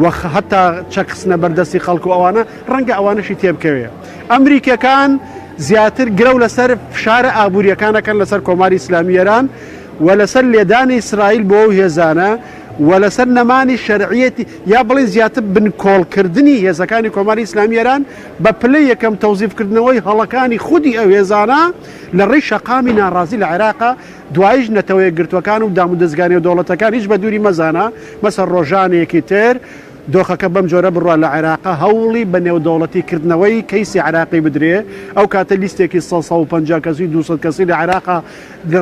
Speaker 2: و هەتا چەقسنە بەردەستی خەڵکو و ئەوانە ڕەنگە ئەوانەشی تێبکەوێ ئەمریکەکان زیاتر گرە و لەسەر فشارە ئابوووریەکانەکەن لەسەر کۆماری ئیسلامی ئێران و لەسەر لێدانی ئیسرائیل بۆ ئەو هێزانە و لەسەر نەمانی شەرعیەتی یا بڵێ زیاتر بنکۆڵکردنی هێزەکانی کۆماری ئیسلامی ئێران بە پلەی یەکەم تەوزیفکردنەوەی هەڵەکانی خودی ئەو هێزانە لە ڕێی شەقامی ناڕازی لە عێراقا دوایش نەتەوەیە گرتوەکان و دام و دەستگانی و دەوڵەتەکان هیچ بە دووری مەزانە مەسەر ڕۆژانێکی تر دۆخەکە بەم جۆرە بڕوە لە عێراقا هەوڵی بە نێودەوڵەتیکردنەوەی کەیسی عراقی بدرێ ئەو کاتە لیستێکی 150 کەسی 200 کەسی لە عێراقا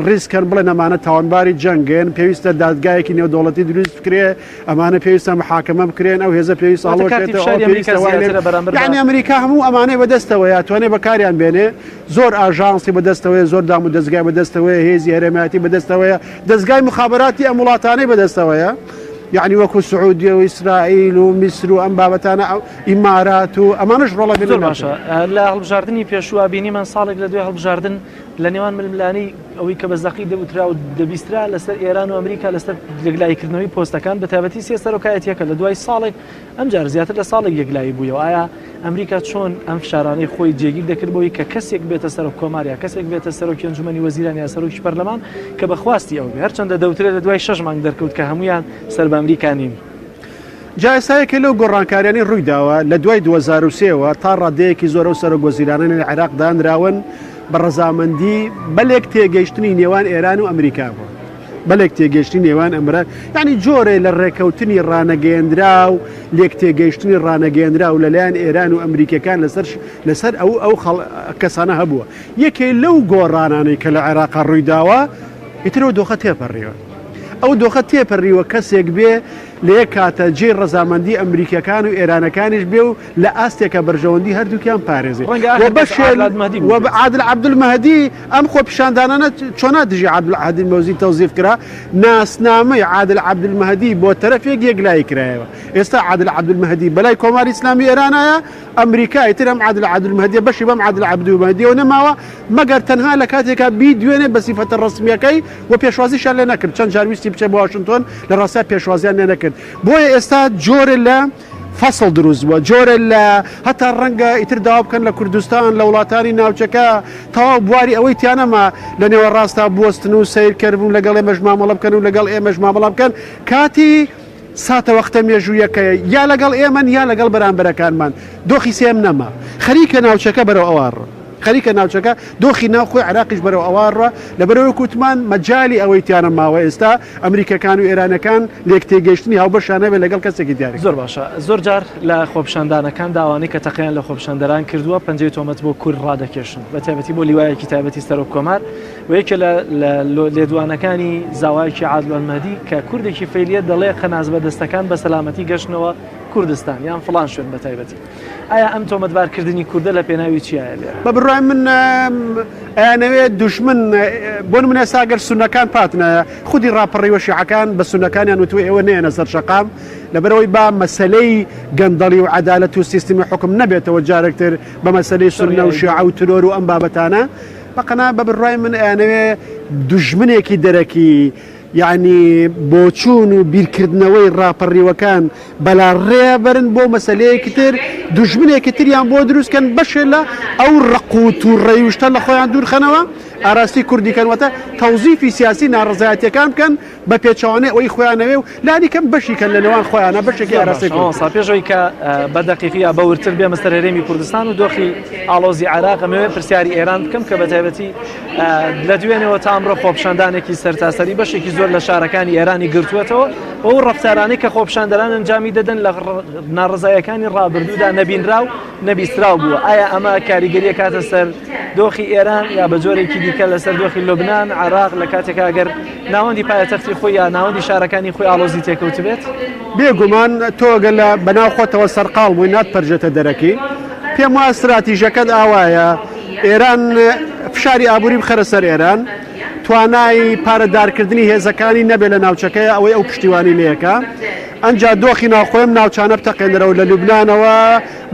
Speaker 2: ڕیسکەن بڵێ ئەمانە تاوانباری جەنگێن پێویستە دادگایەکی نێودەوڵەتی دروست بکرێ ئەمانە پێویستە محاکەمە بکرێن ئەو هێزە پێویستە یعنی ئەمریکا هەموو ئەمانەی بەدەستەوە یا توانێ بەکاریان بێنێ زۆر ئاژانسی بەدەستەوەی زۆر دام و دەستگای بەدەستەوەی هێزی هەرێمایەتی بەدەستەوەیە دەستگای مخابراتی ئەم وڵاتانەی بەدەستەوەیە يعني وەکو سعودیە و ئیسرائیل و میسر و ئەم بابەتانە ئیمارات و ئەمانش ڕۆڵە بێنن
Speaker 1: باشە لە هەڵبژاردننی پێشوە بینیمان ساڵێک لە دوێ هەڵبژاردن لە نێوان ململانی ئەوەی کە بەزەقی دەوترا و دەبیسترا لەسەر ئێران و ئەمریکا لەسەر لەگلایکردنەوەی پۆستەکان بە تایبەتی سێ سەرۆکایەتیەکە لە دوای ساڵێک ئەم جار زیاتر لە ساڵێک یەکلایی بوویەوە ئایا ئەمریکا چۆن ئەم فشارانەی خۆی جێگیر دەکرد بۆی کە کەسێک بێتە سەرۆک کۆماریا کەسێک بێتە سەرۆکی ئەنجومەنی وەزیران یا سەرۆکی پەرلەمان کە بەخواستی ئەو بێ هەرچەندە دەوترێت لە دوای 6 مانگ دەرکەوت کە هەمویان سەر بە ئەمریکا نین
Speaker 2: جایسایەکە لەو گۆڕانکاریانی ڕوویداوە لە دوای 2023ەوە تا ڕادەیەکی زۆرە و سەرۆک وەزیرانە لە عێراق دانراون بە ڕەزامەندی بەلێک تێگەیشتنی نێوان ئێران و ئەمریکا بوو بەلێک تێگەیشتنی نێوان ئەمرە یعنی جۆرێ لە ڕێکەوتنی ڕانەگەیەندرا و لێک تێگەیشتنی ڕانەگەیەندرا و لەلایەن ئێران و ئەمریکەکان لەسەر ئەو کەسانە هەبووە یەکێ لەو گۆڕانانەی کە لە عێراقا ڕوویداوە ئیترەوە دۆخە تێپەڕیوە ئەو دۆخە تێپەڕیوە کەسێک بێ لە یەک کاتە جێ ڕەزامەندی ئەمریکەکان و ئێرانەکانیش بێ و لە ئاستێکە بەرژەوەندی هەردووکیان پارێزێ عادل عەبدولمەهدی ئەم خۆپیشاندانانە چۆنا دژی عەبدولمەهدی مەوزی تەوزیف کرا ناسنامەی عادل عەبدولمەهدی بۆ تەرەفێک یەکلای کرایەوە ئێستا عادل عەبدولمەهدی بەلای کۆماری ئیسلامی ئێرانایە ئەمریکا ئیتر ئەم عادل عەبدولمەهدی بەشی بەم عادل عەبدولمەهدیەوە نەماوە مەگەر تەنها لە کاتێکا بیدوێنێ بە سیفەتە ڕسمیەکەی و پێشوازیشان لێ نەکرد چەند جار ویستی بچێ بۆ واشنتۆن لە ڕاستە پێشوازیان لێ نەکرد بۆیە ئێستا جۆرە لە فەسڵ دروست بووە جۆرە لە هەتا ڕەنگە ئیتر داوا بکەن لە کوردستان لە وڵاتانی ناوچەکە تەواو بواری ئەوەی تیانەما لە نێوە ڕاستا بوەستن و سیرکردبوون لەگەڵ ئێمەش مامەڵە بکەن و لەگەڵ ئێمەش مامەڵە بکەن کاتی ساتە وەختە مێژوویەکەیە یا لەگەڵ ئێمەن یا لەگەڵ بەرامبەرەکانمان دۆخی سێم نەما خەریکە ناوچەکە بەرەو ئەوارڕ خەریکە ناوچەکە دۆخی ناوخۆی عراقیش بەرەو ئەوارڕە لەبەرەوەی کووتمان مەجای ئەوەی تیانە ماوە ئێستا ئەمریکەکان و ئێرانەکان لێک تێگەیشتنی هاوبەشانە بێت لەگەڵ کەسێکی دیاری
Speaker 1: زۆر باشە زۆر جار لە خۆپیشاندانەکان داوانی کە تەقییان لە خۆپیشاندەران کردووە پەنجەی تۆمەت بۆ کورد ڕادەکێشن بە تایبەتی بۆ لیوایەکی تایبەتی سەرۆک کۆمار و یەکێ لە لێدوانەکانی زاوایەکی عادڵمەدی کە کوردێکی فەیلیە دەڵێ قەناز بەدەستەکان بە سەلامەتی گەشتنەوە کوردستان یان فڵان شوێن بە تایبەتی ئایا ئەم تۆمەتبارکردنی کوردە لە پێناوی چیایە لێ
Speaker 2: بە بڕای من ئەیانەوێت دوژمن بۆ نمونە ساگەر سونەکان پاتنە خودی ڕاپەڕیوە شیعەکان بە سونەکانیان وتوێ ئێوە نێنە سەر شەقام لەبەرەوەی با مەسەلەی گەندەڵی و عەدالەت و سیستمی حکم نەبێتەوە جارێکتر بە مەسەلەی سونە و شیعە و ترۆر و ئەم بابەتانە بەقەنا بە بڕای من ئەیانەوێ دوژمنێکی دەرەکی یعنی بۆ چوون و بیرکردنەوەی ڕاپەڕیوەکان بەلا ڕێبەرن بۆ مەسلەیەکی تر دوژمنێکی تریان بۆ دروستکەن بەشێ لە ئەو ڕقوت و ڕێوشتە لە خۆیان دوورخەنەوە ئاراستی کوردیکەنوەتە تەوزیفی سیاسی ناڕزایەتەکان بکەن بە پێچوانێ ئەوەی خۆیانەوێ و لانی کەم بەشیکەن لە نێوان خۆیانە بەشێکی ئاراستی
Speaker 1: پێشەوەی کە بە دەقیقی بەورتر بێ مەستەر هەرێمی کوردستان و دۆخی ئاڵۆزی عێراق ئەمەوێ پرسیاری ئێران بکەم کە بەتایبەتی لە دوێنەوە تا ئەمڕۆ خۆپشاندانێکی سەرتاسەری بەشێکی زۆر لە شارەکانی ئێرانی گرتووەتەوە ئەو ڕەفتارانەی کە خۆپشاندەران ئەنجامی دەدەن لە ناڕزایەکانی ڕابردوودا نەبینرا و نەبیستراو بووە ئایا ئەمە کاریگەریە کاتە سەر دۆخی ئێران یا بە جۆرێکی دیکە لەسەر دۆخی لوبنان عراق لە کاتێکا ئەگەر ناوەندی پایتەختی خۆی یا ناوەندی شارەکانی خۆی ئاڵۆزی تێکەوت بێت
Speaker 2: بێگومان تۆگە لە بەناوخۆتەوە سەرقاڵ بووی ناتپەرژێتە دەرەکی پێم وایە استراتیژەکەت ئاوایە ئێران فشاری ئابووری بخەرە سەر ئێران توانای پارەدارکردنی هێزەکانی نەبێت لە ناوچەکەی ئەوەی ئەو پشتیوانی لەیەکە ئەنجا دۆخی ناوخۆیم ناوچانە بتەقێنەرەوە لە لوبنانەوە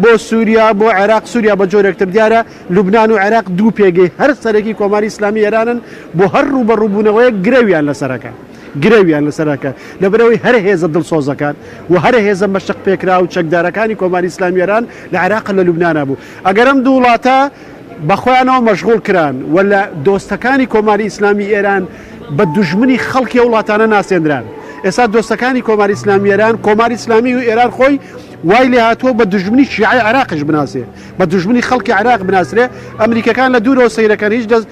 Speaker 2: بۆ سووریا بۆ عێراق سووریا بە جۆرێکتر دیارە لوبنان و عێراق دوو پێگەی هەر سەرەکی کۆماری ئیسلامی ئێرانن بۆ هەر ڕوبەڕووبوونەوەی گرەویان لەسەرەکە گرەویان لەسەرەکە لەبەرەوەی هەر هێزە دڵسۆزەکان و هەر هێزە مەشق پێکرا و چەکدارەکانی کۆماری ئیسلامی ئێران لە عێراق لە لوبنانە بوو ئەگەر ئەم دوو وڵاتە بەخۆیانەوە مەشغوڵ کران و لە دۆستەکانی کۆماری ئیسلامی ئێران بە دوژمنی خەڵکی وڵاتانە ناسێنران ئێستا دۆستەکانی کۆماری ئیسلامی ئێران کۆماری ئیسلامی و ئێران خۆی وای لێ هاتووە بە دوژمنی شیعی عێراقش بناسێ بە دوژمنی خەڵکی عێراق بناسرێ ئەمریکەکان لە دوورەوە سەیرەکەن هیچ دەست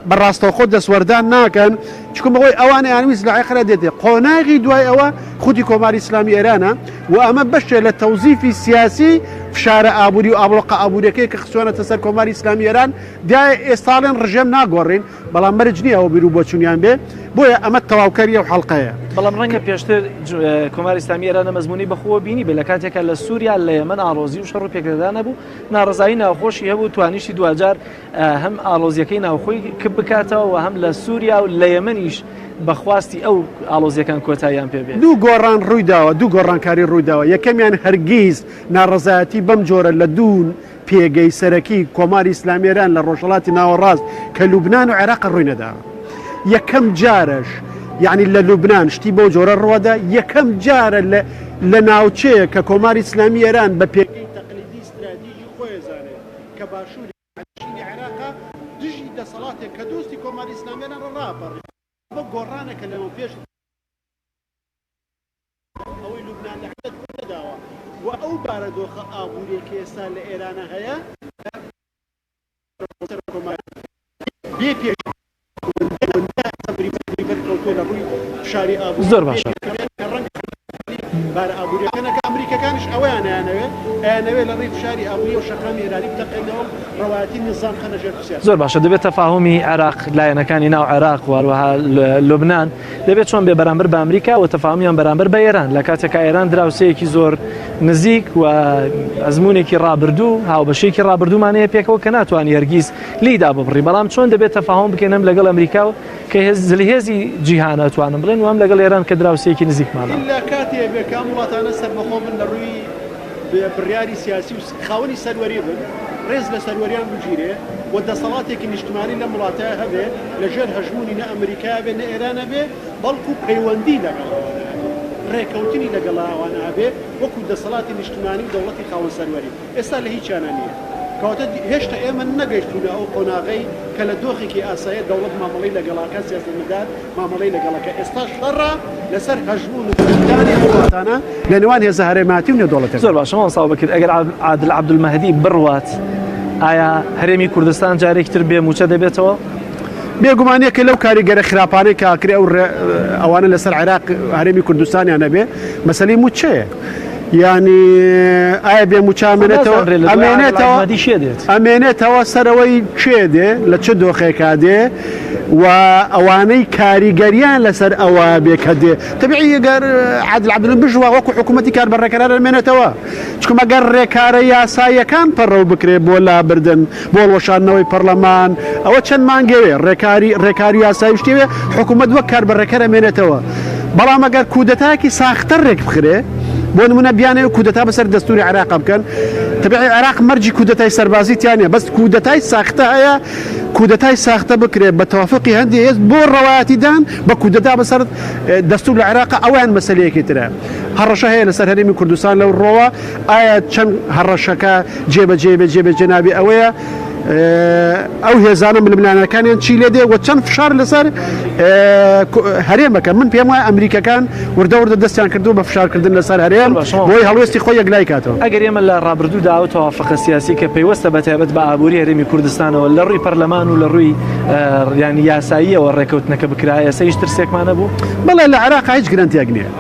Speaker 2: بەڕاستەوخۆ دەسوەردان ناکەن چکم بەوەی ئەوانە یانویست لە عێقرا دێتێ قۆناغی دوای ئەوە خودی کۆماری ئیسلامی ئێرانە و ئەمە بەشێ لە تەوزیفی سیاسی فشارە ئابووری و ئابڵقە ئابوووریەکەی کە خسوانەتە سەر کۆماری ئیسلامی ئێران دیای ئێستاڵێن ڕژێم ناگۆڕین بەڵام مەرج نییە ئەوە بیر و بۆچوونیان بێ بۆیە ئەمە تەواوکەریە و حەڵقەیە
Speaker 1: بەڵام ڕەنگە پێشتر کۆماری ئیسلامی ئێرانە مەزمونی بەخۆوە بینی بێ لە کاتێکە لە سووریا لە یەمەن ئاڵۆزی و شەڕ و پێکردان نەبوو ناڕزایی ناوخۆشی هەبوو توانیشتی دوجار هەم ئاڵۆزیەکەی ناوخۆی کب بکاتەوە و هەم لە سووریا و لە یەمەنیش بەخواستی ئەو ئاڵۆزیەکان کۆتاییان پێبێت
Speaker 2: دوو گۆڕان ڕوویداوە دوو گۆڕانکاری ڕوویداوە یەکەمیان هەرگیز ناڕزایەتی بەم جۆرە لە دوون پێگەی سەرەکی کۆماری ئیسلامی ئێران لە ڕۆژهەڵاتی ناوەڕاست کە لوبنان و عێراق ڕووی نەداوە یەکەم جارش یعنی لە لوبنان شتی بۆ جۆرە ڕوەدا یەکەم جارە لە ناوچەیە کە کۆماری ئیسلامی ئێران بە پێگەی تەقلیدی استراتیژی خۆی زانێت کە باشووری عێراقا دژی دەسەڵاتێک کە دۆستی کۆماری ئیسلامی ئێران ڕاپەڕی بە گۆڕانێکە لەمە پێش ئەوەی لوبنان لە حەد نەداوە و ئەو بارەدۆخە ئابووریەکە ئێستا لە ئێرانە هەیە بێ پێش
Speaker 1: زۆر باشە
Speaker 2: بارە ئابوووریەکەنەکە ئەمریکەکانش ئەویان ئەیانەوێت لە ڕێی فشاری ئابووری و شەقامی ئێرانی بتەقێنەوە ڕەوایەتی نظام خەنەژێر سیاسی
Speaker 1: زۆر باشە دەبێت تەفاهمی عێراق لایەنەکانی ناو عێراق وهروەها لوبنان دەبێت چۆن بێ بەرامبەر بە ئەمریکا و تەفاهمیان بەرامبەر بە ئێران لە کاتێکە ئێران دراوسەیەکی زۆر نزیک و ئەزمونێکی ڕابردوو هاوبەشێکی ڕابردوومانەیە پێکەوە کە ناتوانانی هەرگیز لیدا ببڕی بەڵام چۆن دەبێت تەفاهم بکەنم لەگەڵ ئەمریکا و کە هێزی جیهانە توانم بڵێن وام لەگەڵ ئێران کە دراوسەیەکی نزیکمانە
Speaker 2: لە کاتێ بێکام وڵاتانە سەربەخۆ بن لە ڕووی بڕیاری سیاسی و خاوەنی سەروەری بن ڕێز لە سەروەریان بگیرێ و دەسەڵاتێکی نیشتمانی لە وڵاتایە هەبێ لەژێر هەژمونی نە ئەمریکا بێ نە ئێرانە بێ بەڵکو پەیوەندی لەگەڵەوە ڕێکەوتنی لەگەڵاوانە هەبێ وەکو دەسەڵاتی نیشتمانی و دەوڵەتی خاوەن سەروەری ئێستا لە هیچیانە نییە کەواتە هێشتا ئێمە نەگەیشتونە ئەو قۆناغەی کە لە دۆخێکی ئاسایە دەوڵەت مامەڵەی لەگەڵاکە سیاسەتمەدار مامەڵەی لەگەڵەکە ئێستا شەڕە لەسەر هەژمون و بەردانی وڵاتانە لە نێوان هێزە هەرێماتی و نێودەوڵەتێک
Speaker 1: زۆر باشە ماڵساو بکرد ئەگەر عادل عەبدولمەهدی بڕوات ئایا هەرێمی کوردستان جارێکتر بێ موچە دەبێتەوە؟
Speaker 2: بێگومانیە کە لەو کاریگەرە خراپانەی کاکرێ ئەوانە لەسەر عێراق هەرێمی کوردستانیان نەبێ مەسەلەی موچەیە ینی ئایا بێ موچامێنێتەوە ئەمێنێتەوە سەرەوەی کێ دێ لە چه دۆخێکا دێ و ئەوانەی کاریگەریان لەسەر ئەوە بێ کە دێ تەبیعی ئەگەر عادل عەبدولمەهدی بژوا وەکو حکوومەتی کاربەڕێکەران ئەمێنێتەوە چکم ئەگەر ڕێکارە یاساییەکان پەڕەو بکرێ بۆ لابردن بۆ وەشاندنەوەی پەرلەمان ئەوە چەند مانگەوێ ڕێکاری یاسایی شتێوێ حکوومەت وەک کاربەڕێکەر ئەمێنێتەوە بەڵام ئەگەر کودەتایەکی ساختە ڕێک بخرێ بۆ نمونە بیانەوە کودەتا بەسەر دەستوری عێراق بکەن بەتەبیعی عێراق مەرجی کودەتای سەربازی تیانە بەس کودەتای ساختە هەیە کودەتای ساختە بکرێت بە تەوافقی هەندێک هێز بۆ ڕەوایەتیدان بە کودەتا بەسەر دەستور لە عێراق ئەویان مەسەلەیەکی ترە هەڕەشە هەیە لەسەر هەرێمی کوردستان لەو ڕۆوە ئایا چەند هەڕەشەکە جێبەجێ نابێ ئەوەیە ئەو هێزانە ململانەکانیان چی لێ دێ و چەند فشار لەسەر هەرێمەکە من پێم وایە ئەمریکەکان وردە دەستیان کردو بە فشارکردن لەسەر هەرێم بۆی هەڵوێستی خۆی یەکلای کاتەوە
Speaker 1: ئەگەر ئێمە لە ڕابردوودا و تەوافقە سیاسی کە پەیوەستە بەتایبەت بە ئابووری هەرێمی کوردستانەوە لە ڕووی پەرلەمان و لە ڕووی ینی یاساییەوە ڕێکەوتنەکە بکرایە سەیش ترسێکمانە بوو
Speaker 2: بەڵێ لە عێراق هیچ گرنتیاک نییە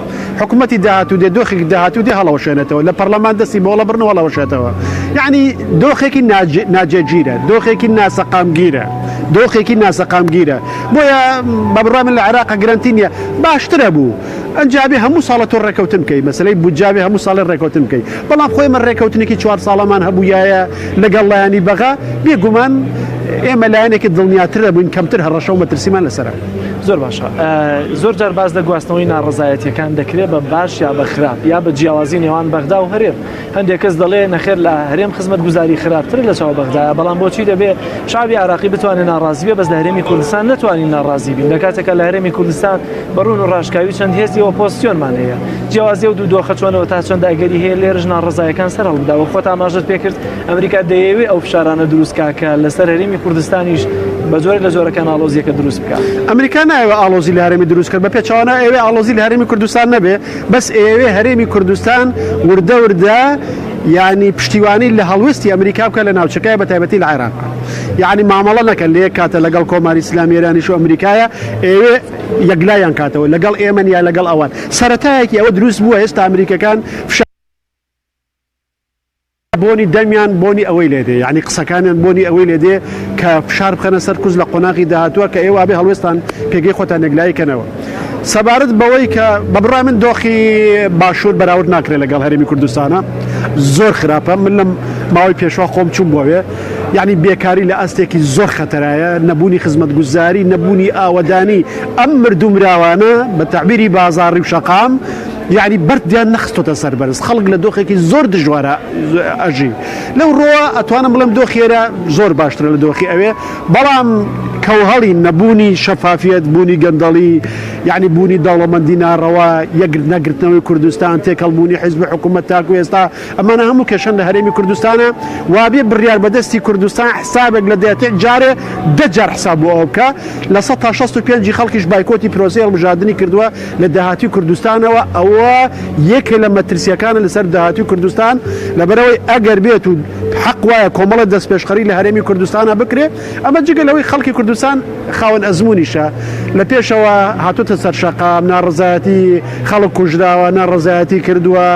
Speaker 2: حکوومەتی داهاتوو دێ دۆخێکی داهاتوو دێ هەڵەوەشێنێتەوە لە پەرلەمان دەستی بۆڵە برن هەڵەوەشێتەوە یعنی دۆخێکی ناجێگیرە دۆخێکی دۆخێکی ناسەقامگیرە بۆیە بەبڕامن لە عێراق گرنتی نییە باشترە بوو ئەنجابی هەموو ساڵە تۆ ڕێکەوتن بکەی مەسلەی بودجابی هەموو ساڵی ڕێکەوتن بکەی بەڵام خۆی من ڕێکەوتنێکی 4 ساڵەمان هەبوویایە لەگەڵ لایانی بەغا بێگومان ئێمە لایەنێکی دڵنیاترە بووین کەمتر هەڕەشە و مەترسیمان لەسەرە
Speaker 1: زۆر باشە زۆر جار باز لە گواستنەوەی ناڕزایەتیەکان دەکرێت بە باش یا بە خراپ یا بە جیاوازی نێوان بەغدا و هەرێم هەندێک کەس دەڵێ نەخێر لە هەرێم خزمەت گوزاری خراپتر لە چاو بەغدایە بەڵام بۆچی دەبێ شعبی عراقی بتوانێت ناڕازی بێ بەس لە هەرێمی کوردستان نتوانین ناڕازی بین لە کاتێکە لە هەرێمی کوردستان بەڕون و ڕاشکاوی چەند هێزی ئۆپۆزیسیۆنمان هەیە جیاوازی و دوو دۆخە چۆنەوە تا چەند ئەگەری هەیە لێرەش ناڕزایەکان سەر هەڵبداوە خۆت ئاماژەت پێ کرد ئەمریکا دەیەوێت ئەو فشارانە دروستکاکە لەسەر هەرێمی کوردستانیش بە جۆرێک لە جۆرەکان ئاڵۆزیەکە دروست بکات
Speaker 2: ئەمریکا نایەوە ئاڵۆزی لە هەرێمی دروست کرد بە پێچوانە ئێوێ ئاڵۆزی لە هەرێمی کوردستان نەبێ بەس ئێوێ هەرێمی کوردستان وردە یعنی پشتیوانی لە هەڵوێستی ئەمریکا بکە لە ناوچەکەی بە تایبەتی لە عێراق یعنی مامەڵە نەکەن لە یەک کاتە لەگەڵ کۆماری ئیسلامی ئێرانیش و ئەمریکایە ئێوێ یەکلایان کاتەوە لەگەڵ ئێمە یا لەگەڵ ئەوان سەرەتایەکی ئەوە دروست بووە ئێستا ئەمریکەکان بۆنی دەمیان بۆنی ئەوەی لێدێ یعنی قسەکانیان بۆنی ئەوەی لێدێ کە فشار بخەنە سەر کوز لە قۆناغی داهاتووە کە ئێوە بێ هەڵوێستان پێگەی خۆتان یەکلایکەنەوە سەبارەت بەوەی کە بەبڕای من دۆخی باشوور بەراورد ناکرێت لەگەڵ هەرێمی کوردستانە زۆر خراپە من لەم ماوەی پێشوا خۆم چوون بۆوێ یعنی بێکاری لە ئەستێکی زۆر خەتەرایە نەبوونی خزمەتگوزاری نەبوونی ئاوەدانی ئەم مردومراوانە بە تعبیری بازاڕی و شەقام یعنی بەردیان نەخستۆتە سەربەرز خەڵک لە دۆخێکی زۆر دژوارە ئەژی لەو ڕۆوە ئەتوانم بڵێم دۆخێرە زۆر باشترە لە دۆخی ئەوێ بەڵام کەوهەڵی نەبوونی شەفافیت بوونی گەندەڵی یعنی بوونی دەوڵەمەندی ناڕەوا نەگرتنەوەی کوردستان تێکەڵبوونی حیزب حکوومەت تاکو ئێستا ئەمانە هەموو کێشەن لە هەرێمی کوردستانە وابێ بڕیار بەدەستی کوردستان حسابێک لە دەتێک جارێ دەجار حساب بۆ ئەو بکە لە 165 خەڵکیش بایکۆتی پرۆسی هەڵبژاردننی کردووە لە داهاتی کوردستانەوە ئەوە یەکێ لە مەترسیەکانە لەسەر داهاتی کوردستان لەبەرەوەی ئەگەر بێت و حق وایە کۆمەڵە دەست پێشخەری لە هەرێمی کوردستانە بکرێ ئەمە جگەلەوەی خەڵکی کوردستان خاوەن ئەزممویشە لە پێشەوە هاتوتە سەر شەقام ناڕزایەتی خەڵک کوژراوە ناڕزایەتی کردووە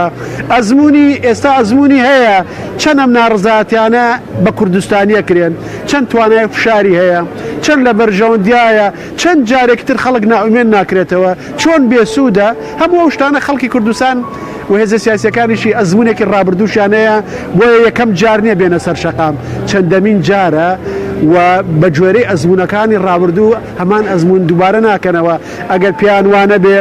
Speaker 2: ئەزمموی ئێستا ئەزمموی هەیە چەند ئەم ناڕزایەتیانە بە کوردستانیە کرێن چەند توانای فشاری هەیە چەند لە بەرژەوەندیایە چەند جارێکتر خەڵک ناومێن ناکرێتەوە چۆن بێسوودە هەموو ئەو شتانە خەڵکی کوردستان و هێزە سیاسەکانیشی ئەزممونێکی ڕابردووشانەیە بۆیە یەکەم جار نییە بێنە سەر شەقام چەندەمین جارە و بە جوێرەی ئەزمونەکانی ڕابردوو هەمان ئەزمون دووبارە ناکەنەوە ئەگەر پیانوانە بێ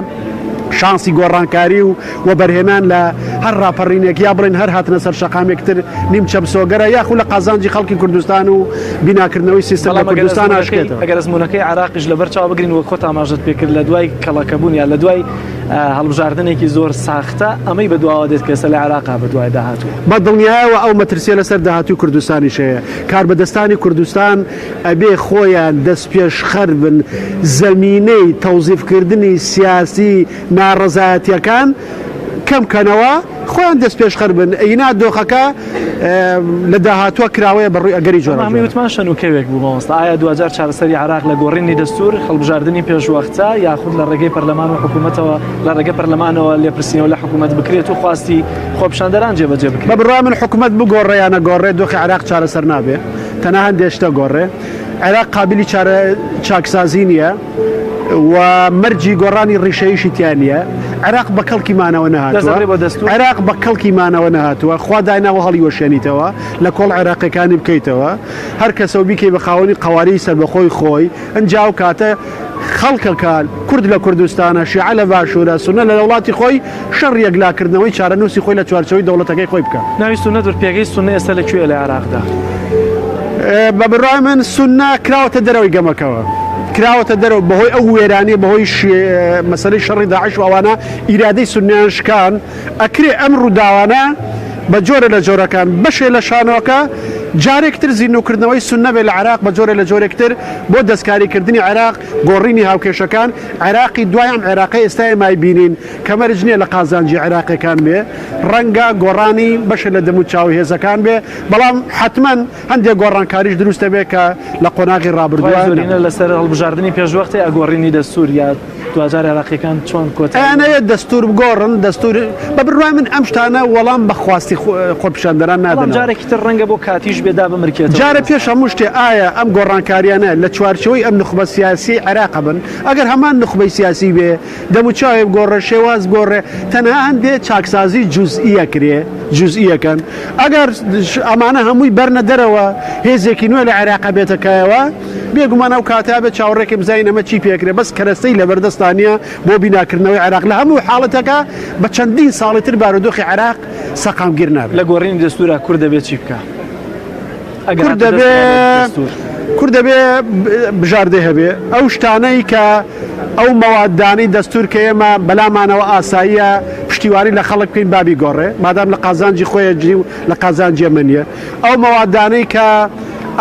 Speaker 2: شانسی گۆڕانکاری و بەرهێنان لە هەر ڕاپەڕینێک یا بڵێن هەر هاتنە سەر شەقامێکتر نیم چەمسۆگەرە یاخو لە قازانجی خەڵکی کوردستان و بیناکردنەوەی سیستەم لە کوردستان ئاشکێتەوە
Speaker 1: ئەگەر ئەزمونەکەی عراقیش لەبەر چاو بگرین وە خۆت ئاماژەت پێکرد لە دوای کەڵەکەبوون یا لە دوای هەڵبژاردنێکی زۆر ساختە ئەمەی بە دواوە دێت کەسە لە عراقا بە دوای داهاتوو
Speaker 2: بە دڵنیایەوە ئەو مەترسیە لەسەر داهاتووی کوردستانیش هەیە کاربەدەستانی کوردستان ئەبێ خۆیان دەست پێش خەر بن زەمینەی تەوزیفکردنی سیاسی ناڕزایەتیەکان کەم کەنەوە خۆیان دەست پێش خەر بن ئەینا دۆخەکە لە داهاتووە کراوەیە بەڕووی ئەگەری جۆرە
Speaker 1: ئەمی وتمان شەنوکەوێک بوو مامۆستا ئایا 2000 چارەسەری عراق لە گۆڕینی دەستور هەڵبژاردننی پێشوەختە یاخود لە ڕێگەی پەرلەمان و حکوومەتەوە لە ڕێگە پەرلەمانەوە لێپرسینەوە لە حکوومەت بکرێت و خواستی خۆپشاندەران جێبەجێ بکرێت
Speaker 2: بە بڕای من حکوومەت بگۆڕێیانە گۆڕێ دۆخی عراق چارەسەر نابێ تەنها هەندێک شتە گۆڕێ عێراق قابلی چاکسازی نییە و مەرجی گۆڕانی ڕیشەیەشی تیانە عێراق بە کەڵکیمانەوە نەهاتووە عێراق بە کەڵکیمانەوە نەهاتووە خوا دایناوە هەڵی وەشێنیتەوە لە کۆڵ عێراقیەکانی بکەیتەوە هەر کەسە بیکەی بە خاوەنی قەواری سەربەخۆی خۆی ئەنجاو کاتە خەڵکەکان کورد لە کوردستانە شیعە لە باشوورە سونە لە وڵاتی خۆی شەڕ یەکلاکردنەوەی چارەنووسی خۆی لە چوارچەوەی دەوڵەتەکەی خۆی بکە
Speaker 1: ناوی سونە دوورپێگەی سونە ئێستا لەکوێ لە عێراقدا
Speaker 2: بە بڕای من سونە کراوەتە دەرەوەی گەمەکەوە کراوەتە دەرەوە بەهۆی ئەو وێرانی بەهۆی مەسەلەی شەڕی داعش و ئەوانە ئیرادەی سونیان شکان ئەکرێ ئەم ڕووداوانە بە جۆرە لە جۆرەکان بەشێ لە شانۆکە جارێکتر زیینوکردنەوەی سونە بێ لە عێراق بە جۆرە لە جۆرێکتر بۆ دەستکاریکردنی عێراق گۆڕینی هاوکێشەکان عێراقی دوایان عێراقی ئێستای مای بینین کەمەرج نییە لە قازانجی عێراقیەکان بێ ڕەنگە گۆڕانی بەشە لە دەمو چاوی هێزەکان بێ بەڵام حتمما هەندێک گۆڕانکاریش دروستە بێ کە لە قۆناغی ڕابردووانە
Speaker 1: لەسەر هەڵبژاردننی پێشوەختی ئەگۆڕینی دەستور یا دوجار عێراقیەکان چۆن
Speaker 2: کۆتیانەیە دەستور بگۆڕن دەستور بە بڕای من ئەم شتانە وەڵام بەخواستی خۆپیشاندەران نادەن
Speaker 1: جارێکی تر ڕەنگە بۆ کاتیش بێدا بمرکێت
Speaker 2: جارە پێش هەموو شتێ ئایا ئەم گۆڕانکاریانە لە چوارچەوەی ئەم نخبە سیاسی عێراق بن ئەگەر هەمان نخبەی سیاسی بێ دەموچاوێ گۆڕە شێواز گۆڕێ تەنها هەندێ چاکسازی جوزئیە کرێ جوزئیەکەن ئەگەر ئەمانە هەمووی بەرنە دەرەوە هێزێکی نوێ لە عێراق بێتەکایەوە بێگومان ئەو کاتا بێت چاوەڕێکی بزانینەمە چی پێکرێ بەس کەرەستەی لە بەردەستانیە بۆ بیناکردنەوەی عێراق لە هەموو حاڵەتەکە بە چەندین ساڵی تر بارودۆخی عێراق سەقامگیر نابێت
Speaker 1: لە گۆڕینی دەستورە کورد دەبێت چی بکە
Speaker 2: کورد دەبێ بژاردە هەبێ ئەو شتانەی کە ئەو مەواددانی دەستور کە ئێمە بەلامانەوە ئاساییە پشتیواری لە خەڵک بکەین بابی گۆڕێ مادام لە قازانجی خۆیە جی و لە قازانجی ئەمەنیە ئەو مەواددانەی کە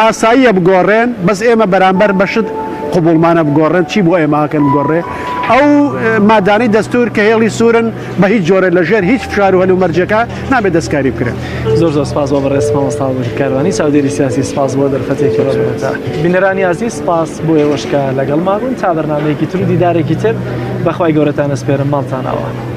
Speaker 2: ئاساییە بگۆڕێن بەس ئێمە بەرامبەر بەشت قوبوڵمانە بگۆڕێن چی بۆ ئێماکەن بگۆڕێ ئەو مادانی دەستور کە هێڵی سوورن بە هیچ جۆرە لەژێر هیچ فشار و هەلو مەرجەکە نابێت دەستکاری بکرێن
Speaker 1: زۆر سپاس بۆ بەڕێز مامۆستا کاروانی چاودێری سیاسی سپاس بۆ دەرفەتێکی ڕۆژمەتە بینەرانی عەزیز سپاس بۆ ئێوەشکە لەگەڵ مابوون تا بەرنامەیەکی تر و دیدارێکی تر بەخوای گەورەتان ئەسپێرم ماڵتانەوە